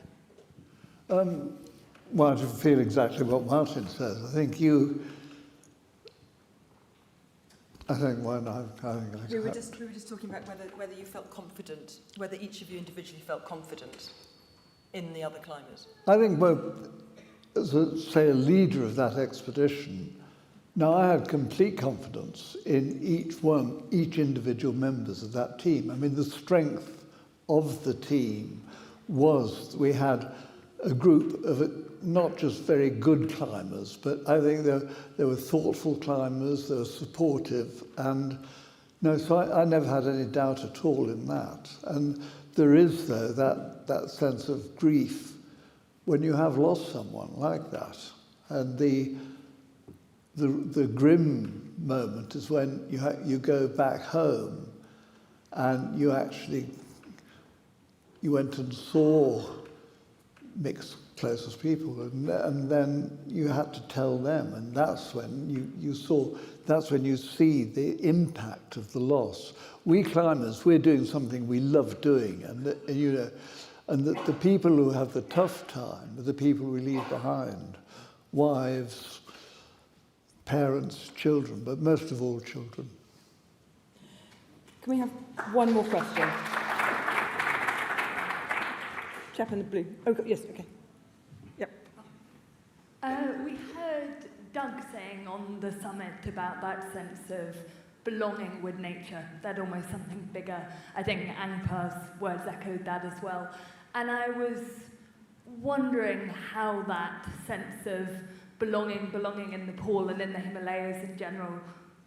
Speaker 4: Well, I feel exactly what Martin says. I think we
Speaker 13: were just talking about whether you felt confident, whether each of you individually felt confident in the other climbers.
Speaker 4: I think, as a leader of that expedition, now I had complete confidence in each individual members of that team. I mean, the strength of the team was we had a group of not just very good climbers, but I think there were thoughtful climbers, they were supportive, and so I never had any doubt at all in that. And there is, though, that sense of grief when you have lost someone like that. And the grim moment is when you go back home and you went and saw Mick's closest people, and then you had to tell them, and that's when you see the impact of the loss. We climbers, we're doing something we love doing, and the people who have the tough time are the people we leave behind, wives, parents, children, but most of all children.
Speaker 1: Can we have one more question? Chap in the blue. Oh, yes, okay. Yep.
Speaker 14: We heard Doug saying on the summit about that sense of belonging with nature, that almost something bigger. I think Angpar's words echoed that as well. And I was wondering how that sense of belonging in Nepal and in the Himalayas in general,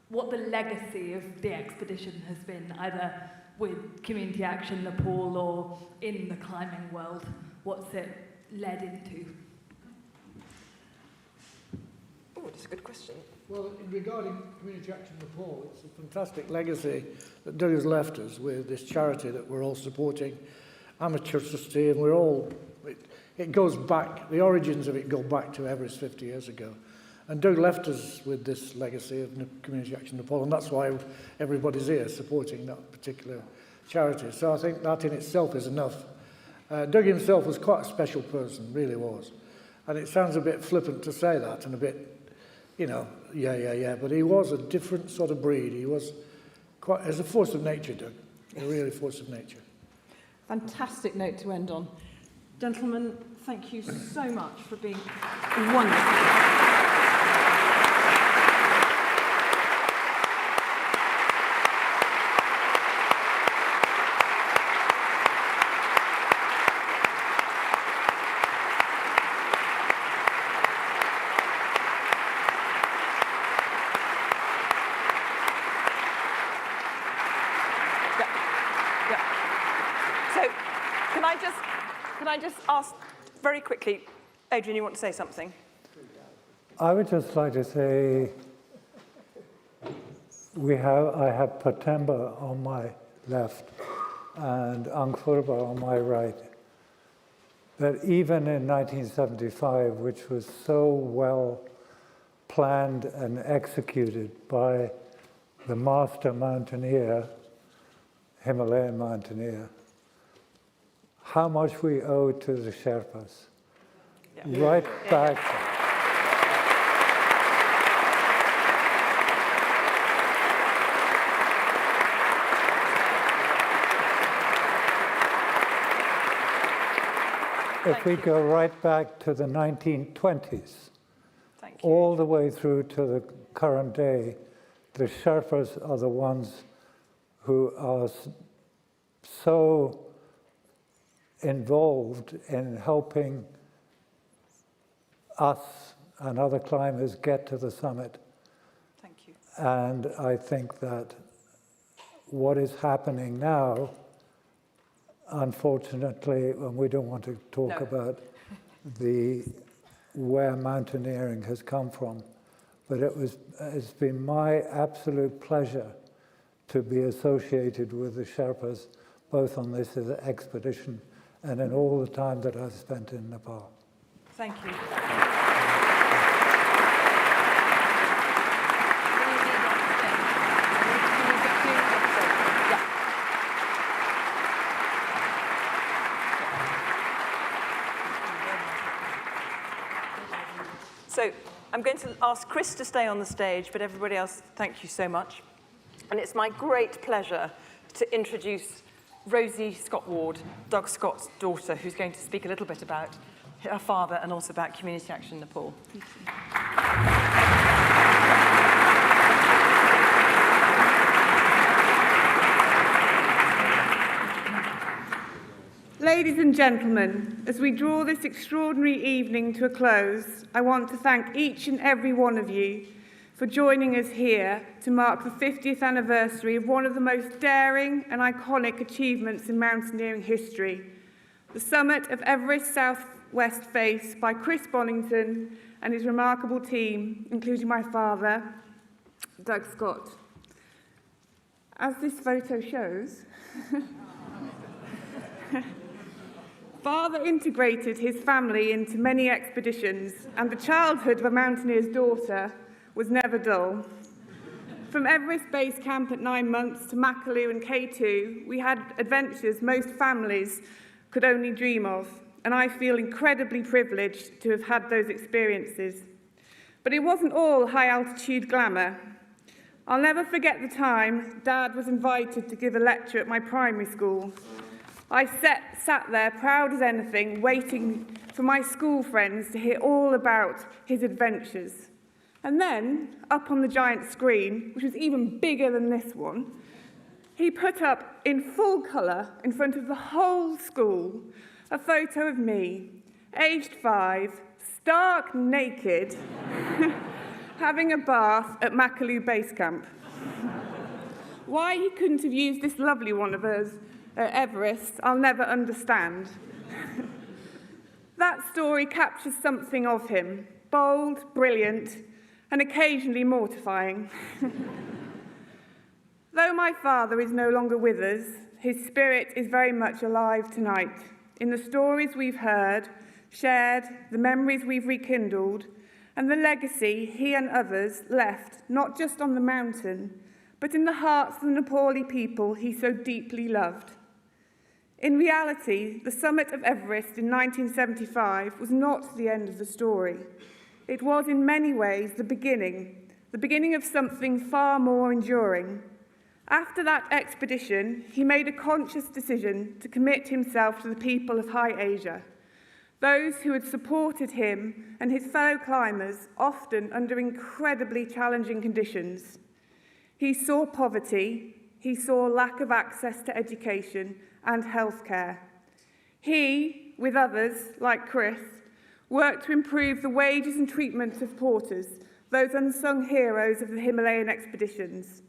Speaker 14: what the legacy of the expedition has been, either with community action Nepal or in the climbing world. What's it led into?
Speaker 13: Oh, that's a good question.
Speaker 16: Well, regarding community action Nepal, it's a fantastic legacy that Doug has left us with this charity that we're all supporting, amateur trustee, and it goes back, the origins of it go back to Everest 50 years ago. And Doug left us with this legacy of Community Action Nepal, and that's why everybody's here supporting that particular charity. So I think that in itself is enough. Doug himself was quite a special person, really was. And it sounds a bit flippant to say that and a bit, you know, yeah, but he was a different sort of breed. He was quite, as a force of nature, Doug, a really force of nature.
Speaker 1: Fantastic note to end on. Gentlemen, thank you so much for being wonderful. Can I just ask very quickly, Adrian, you want to say something?
Speaker 11: I would just like to say I have Patemba on my left and Angfurba on my right. That even in 1975, which was so well planned and executed by the master mountaineer, Himalayan mountaineer, how much we owe to the Sherpas. Yeah. Right back. If we go right back to the 1920s, all the way through to the current day, the Sherpas are the ones who are so involved in helping us and other climbers get to the summit.
Speaker 1: Thank you.
Speaker 11: And I think that what is happening now, unfortunately, and we don't want to talk about where mountaineering has come from, but it's been my absolute pleasure to be associated with the Sherpas, both on this expedition and in all the time that I've spent in Nepal.
Speaker 1: Thank you. So I'm going to ask Chris to stay on the stage, but everybody else, thank you so much. And it's my great pleasure to introduce Rosie Scott Ward, Doug Scott's daughter, who's going to speak a little bit about her father and also about Community Action Nepal.
Speaker 15: Ladies and gentlemen, as we draw this extraordinary evening to a close, I want to thank each and every one of you for joining us here to mark the 50th anniversary of one of the most daring and iconic achievements in mountaineering history, the summit of Everest Southwest Face by Chris Bonington and his remarkable team, including my father, Doug Scott. As this photo shows, Father integrated his family into many expeditions, and the childhood of a mountaineer's daughter was never dull. From Everest Base Camp at 9 months to Makalu and K2, we had adventures most families could only dream of, and I feel incredibly privileged to have had those experiences. But it wasn't all high-altitude glamour. I'll never forget the time Dad was invited to give a lecture at my primary school. I sat there, proud as anything, waiting for my school friends to hear all about his adventures. And then, up on the giant screen, which was even bigger than this one, he put up in full colour, in front of the whole school, a photo of me, aged 5, stark naked, having a bath at Makalu Base Camp. Why he couldn't have used this lovely one of us at Everest, I'll never understand. That story captures something of him, bold, brilliant, and occasionally mortifying. Though my father is no longer with us, his spirit is very much alive tonight, in the stories we've heard, shared, the memories we've rekindled, and the legacy he and others left not just on the mountain, but in the hearts of the Nepali people he so deeply loved. In reality, the summit of Everest in 1975 was not the end of the story. It was in many ways the beginning of something far more enduring. After that expedition, he made a conscious decision to commit himself to the people of High Asia, those who had supported him and his fellow climbers, often under incredibly challenging conditions. He saw poverty, he saw lack of access to education and healthcare. He, with others like Chris, worked to improve the wages and treatment of porters, those unsung heroes of the Himalayan expeditions.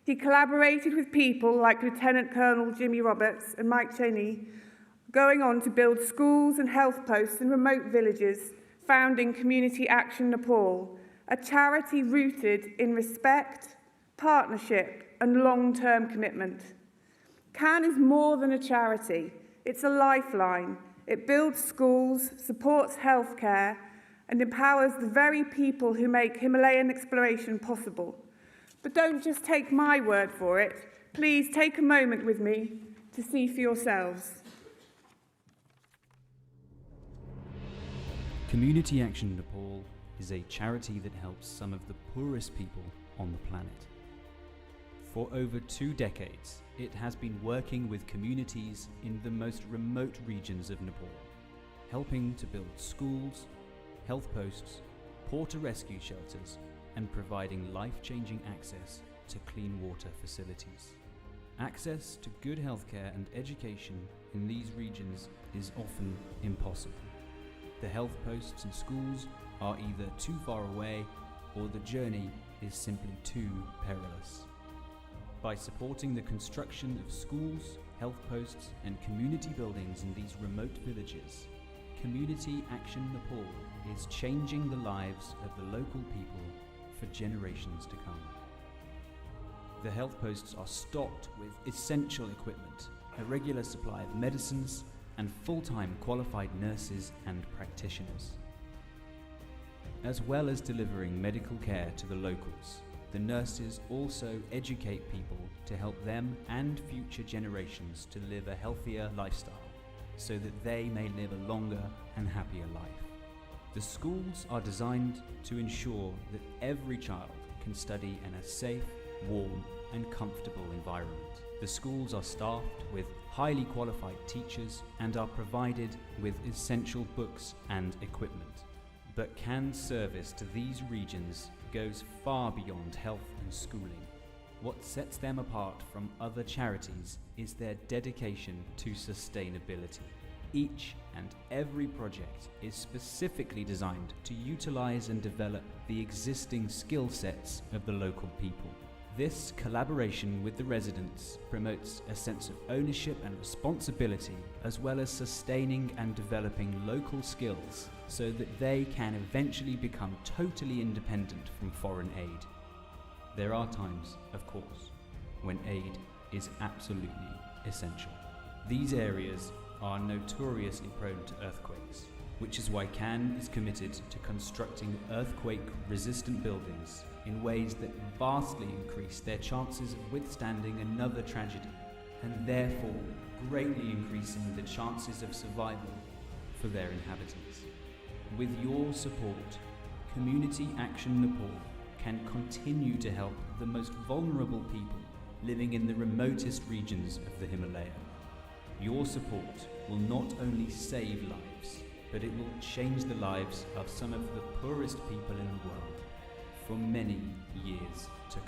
Speaker 15: He collaborated with people like Lieutenant Colonel Jimmy Roberts and Mike Cheney, going on to build schools and health posts in remote villages, founding Community Action Nepal, a charity rooted in respect, partnership, and long-term commitment. CAN is more than a charity. It's a lifeline. It builds schools, supports healthcare, and empowers the very people who make Himalayan exploration possible. But don't just take my word for it. Please take a moment with me to see for yourselves.
Speaker 8: Community Action Nepal is a charity that helps some of the poorest people on the planet. For over 2 decades, it has been working with communities in the most remote regions of Nepal, helping to build schools, health posts, porter rescue shelters, and providing life-changing access to clean water facilities. Access to good healthcare and education in these regions is often impossible. The health posts and schools are either too far away or the journey is simply too perilous. By supporting the construction of schools, health posts, and community buildings in these remote villages, Community Action Nepal is changing the lives of the local people for generations to come. The health posts are stocked with essential equipment, a regular supply of medicines, and full-time qualified nurses and practitioners. As well as delivering medical care to the locals, the nurses also educate people to help them and future generations to live a healthier lifestyle so that they may live a longer and happier life. The schools are designed to ensure that every child can study in a safe, warm, and comfortable environment. The schools are staffed with highly qualified teachers and are provided with essential books and equipment. But CAN's service to these regions goes far beyond health and schooling. What sets them apart from other charities is their dedication to sustainability. Each and every project is specifically designed to utilize and develop the existing skill sets of the local people. This collaboration with the residents promotes a sense of ownership and responsibility, as well as sustaining and developing local skills so that they can eventually become totally independent from foreign aid. There are times, of course, when aid is absolutely essential. These areas are notoriously prone to earthquakes, which is why CAN is committed to constructing earthquake-resistant buildings in ways that vastly increase their chances of withstanding another tragedy, and therefore greatly increasing the chances of survival for their inhabitants. With your support, Community Action Nepal can continue to help the most vulnerable people living in the remotest regions of the Himalaya. Your support will not only save lives, but it will change the lives of some of the poorest people in the world for many years to come.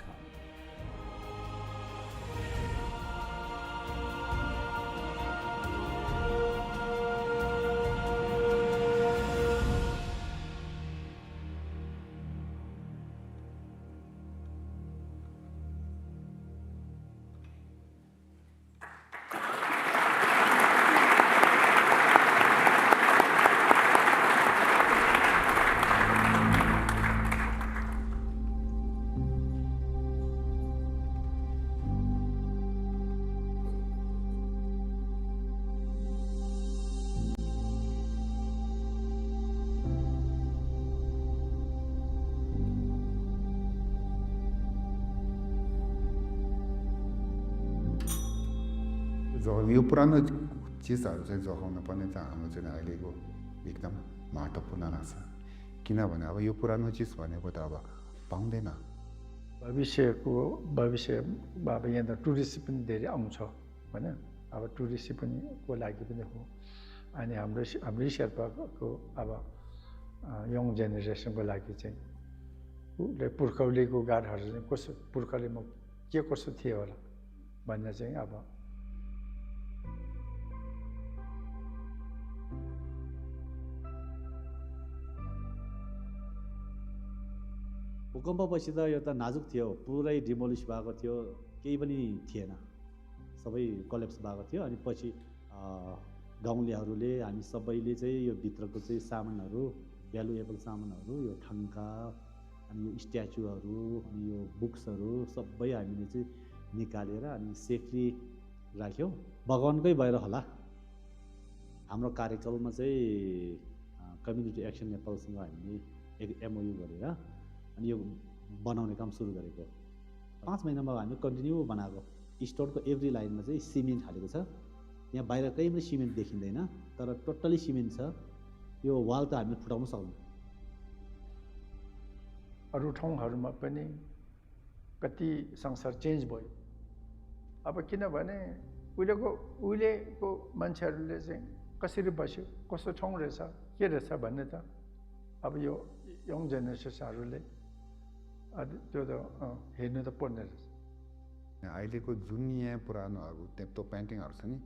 Speaker 9: यो पुरानो चिजहरू चाहिँ जोगाउन पर्ने चाहिँ हाम्रो चाहिँ अहिलेको एकदम महत्त्वपूर्ण लाग्छ किनभने अब यो पुरानो चिज भनेको त अब पाउँदैन
Speaker 7: भविष्यमा अब यहाँ त टुरिस्ट पनि धेरै आउँछ होइन अब टुरिस्ट पनि को लागि पनि हो अनि हाम्रो शेर्पाको अब यङ जेनेरेसनको लागि चाहिँ उसले पुर्खौलीको गाडहरू चाहिँ कसो पुर्खौलीमा के कसो थियो होला भन्ने चाहिँ अब
Speaker 18: भूकम्पपछि त यो त नाजुक थियो पुरै डिमोलिस भएको थियो केही पनि थिएन सबै कलेप्स भएको थियो अनि पछि गाउँलेहरूले हामी सबैले चाहिँ यो भित्रको चाहिँ सामानहरू भ्यालुएबल सामानहरू यो ठङ्का अनि यो स्ट्याचुहरू अनि यो बुक्सहरू सबै हामीले चाहिँ निकालेर अनि सेफली राख्यौँ भगवानकै भएर होला हाम्रो कार्यकालमा चाहिँ कम्युनिटी एक्सन नेपालसँग हामीले एक एमओयू गरेर अनि यो बनाउने काम सुरु गरेको 5 महिनामा हामी कन्टिन्यू बनाएको स्टोरको एभ्री लाइनमा चाहिँ सिमेन्ट हालेको छ यहाँ बाहिर कहीँ पनि सिमेन्ट देखिँदैन तर टोटली सिमेन्ट छ यो वाल त हामीले फुटाउन सक्दैनौँ
Speaker 7: अरू ठाउँहरूमा पनि कति संसार चेन्ज भयो अब किनभने उहिलेको मान्छेहरूले चाहिँ कसरी बस्यो कस्तो ठाउँ रहेछ के रहेछ भन्ने त अब यो यङ जेनेरेसनहरूले त्यो त हेर्नु त पर्ने रहेछ
Speaker 9: अहिलेको जुन यहाँ पुरानोहरू त्यो पेन्टिङहरू छ नि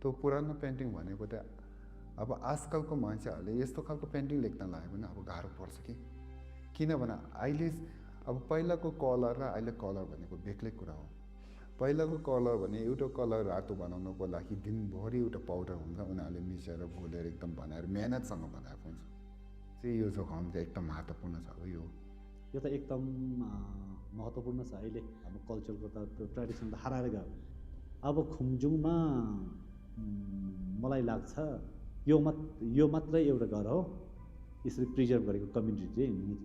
Speaker 9: त्यो पुरानो पेन्टिङ भनेको त अब आजकलको मान्छेहरूले यस्तो खालको पेन्टिङ लेख्न लाग्यो भने अब गाह्रो पर्छ किनभने अहिले अब पहिलाको कलर र अहिले कलर भनेको बेग्लै कुरा हो पहिलाको कलर भने एउटा कलर रातो बनाउनको लागि दिनभरि एउटा पाउडर हुन्छ उनीहरूले मिसाएर घोलेर एकदम बनाएर मेहनतसँग बनाएको हुन्छ चाहिँ यो जोगाउनु चाहिँ एकदम महत्त्वपूर्ण छ अब यो
Speaker 18: त एकदम महत्त्वपूर्ण छ अहिले हाम्रो कल्चरको त ट्रेडिसन त हराएर गयो अब खुम्जुङमा मलाई लाग्छ यो मात्रै एउटा घर हो यसरी प्रिजर्भ गरेको कम्युनिटी चाहिँ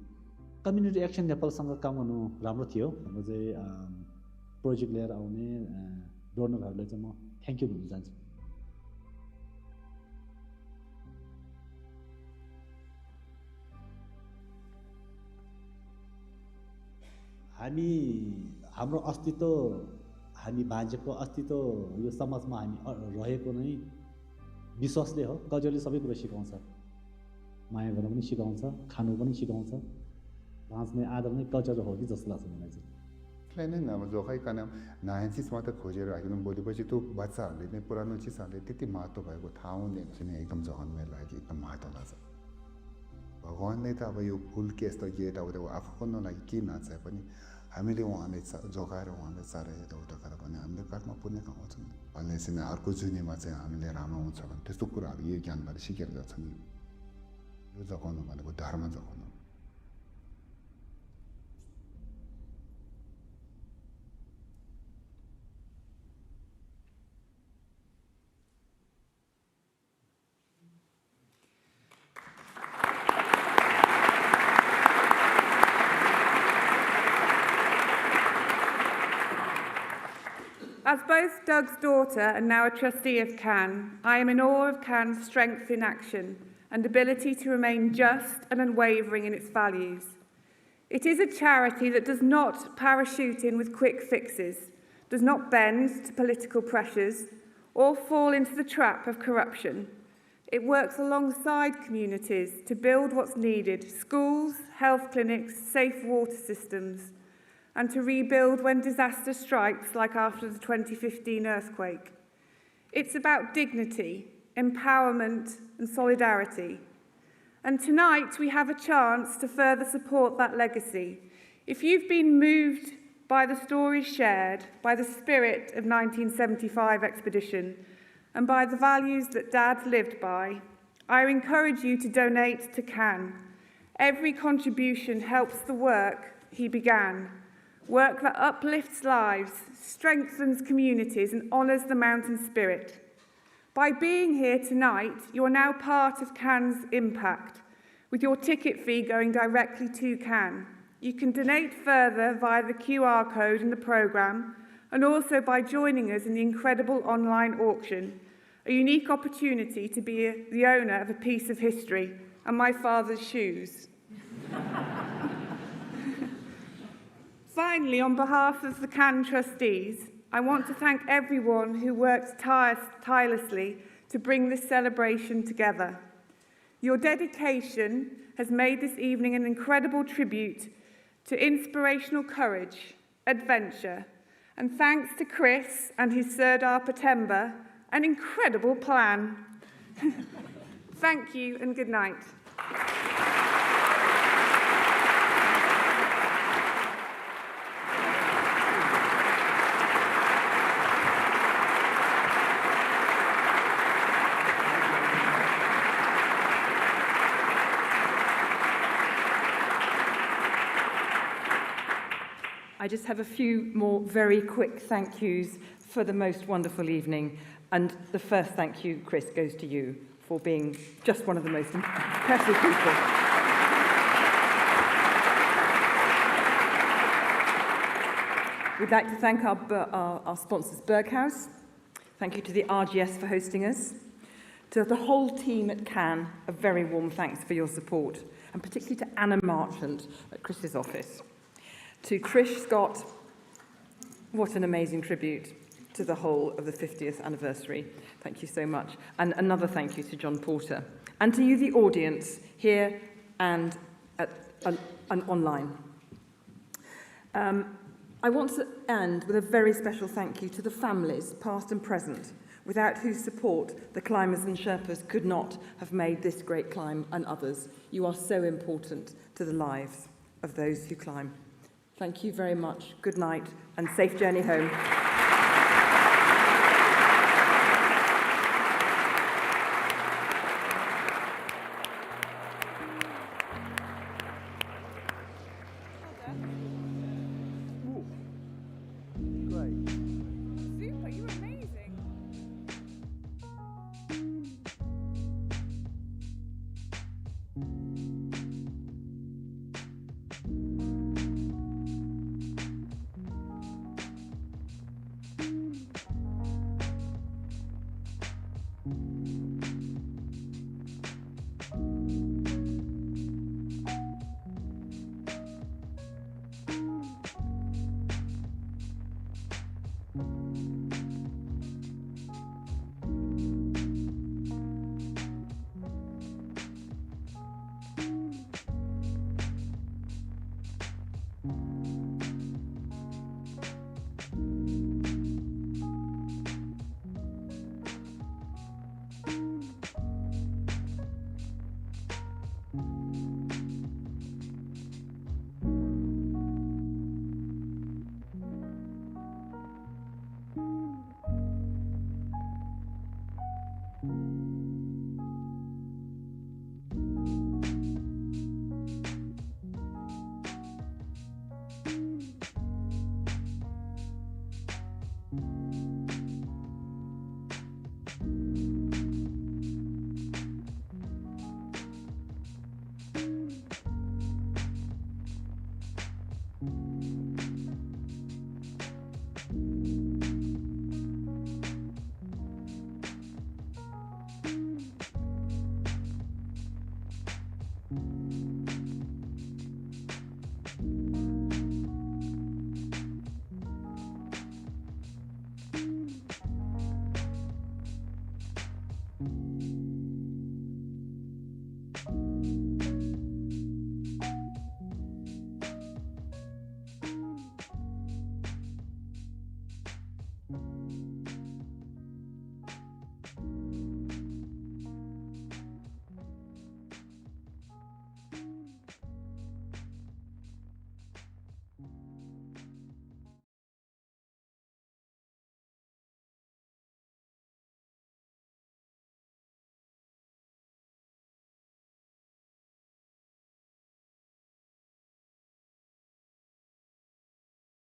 Speaker 18: कम्युनिटी एक्सन नेपालसँग काम गर्नु राम्रो थियो हाम्रो चाहिँ प्रोजेक्ट लिएर आउने डोनरहरूलाई चाहिँ म थ्याङ्क यू भन्न चाहन्छु हाम्रो अस्तित्व हामी बाँचेको अस्तित्व यो समाजमा हामी रहेको नै विश्वासले हो कल्चरले सबै कुरा सिकाउँछ माया गर्न पनि सिकाउँछ खानु पनि सिकाउँछ बाँच्ने आदर नै कल्चर हो कि जस्तो लाग्छ मलाई चाहिँ
Speaker 9: नै अब जोगाइकन नयाँ चिज मात्रै खोजेर राख्नु भोलिपछि त्यो बच्चाहरूले नै पुरानो चिजहरूले त्यति महत्त्व भएको थाहा हुँदैन चाहिँ एकदम जोगाउनु मेरो लागि एकदम महत्त्व लाग्छ भगवान्ले त अब यो फुल के यस्तो गेट आउँदा आफू गर्नु लागि के नचाहे पनि हामीले उहाँले जोगाएर उहाँले चाहेर यताउता गरेर भने हामीले काठमा पुण्य कमाउँछौँ भन्ने चाहिँ अर्को जुनीमा चाहिँ हामीले राम्रो हुन्छ भने त्यस्तो कुराहरू यो ज्ञानबाट सिकेर जान्छौँ यो जोगाउनु भनेको धर्म जोगाउनु
Speaker 15: As both Doug's daughter and now a trustee of CAN, I am in awe of CAN's strength in action and ability to remain just and unwavering in its values. It is a charity that does not parachute in with quick fixes, does not bend to political pressures, or fall into the trap of corruption. It works alongside communities to build what's needed: schools, health clinics, safe water systems, and to rebuild when disaster strikes, like after the 2015 earthquake. It's about dignity, empowerment, and solidarity. And tonight we have a chance to further support that legacy. If you've been moved by the stories shared, by the spirit of 1975 expedition, and by the values that Dad lived by, I encourage you to donate to CAN. Every contribution helps the work he began. Work that uplifts lives, strengthens communities, and honours the mountain spirit. By being here tonight, you are now part of CAN's impact, with your ticket fee going directly to CAN. You can donate further via the QR code in the programme, and also by joining us in the incredible online auction, a unique opportunity to be the owner of a piece of history and my father's shoes. Finally, on behalf of the CAN trustees, I want to thank everyone who worked tirelessly to bring this celebration together. Your dedication has made this evening an incredible tribute to inspirational courage, adventure, and thanks to Chris and his Serdar Patemba, an incredible plan. Thank you and good night.
Speaker 1: I just have a few more very quick thank yous for the most wonderful evening. And the first thank you, Chris, goes to you for being just one of the most impressive people. We'd like to thank our sponsors, Berghaus. Thank you to the RGS for hosting us. To the whole team at CAN, a very warm thanks for your support, and particularly to Anna Marchant at Chris's office. To Trish Scott, what an amazing tribute to the whole of the 50th anniversary. Thank you so much. And another thank you to John Porter. And to you, the audience, here and online. I want to end with a very special thank you to the families, past and present, without whose support the climbers and Sherpas could not have made this great climb and others. You are so important to the lives of those who climb. Thank you very much. Good night and safe journey home.
Speaker 19: Thank you.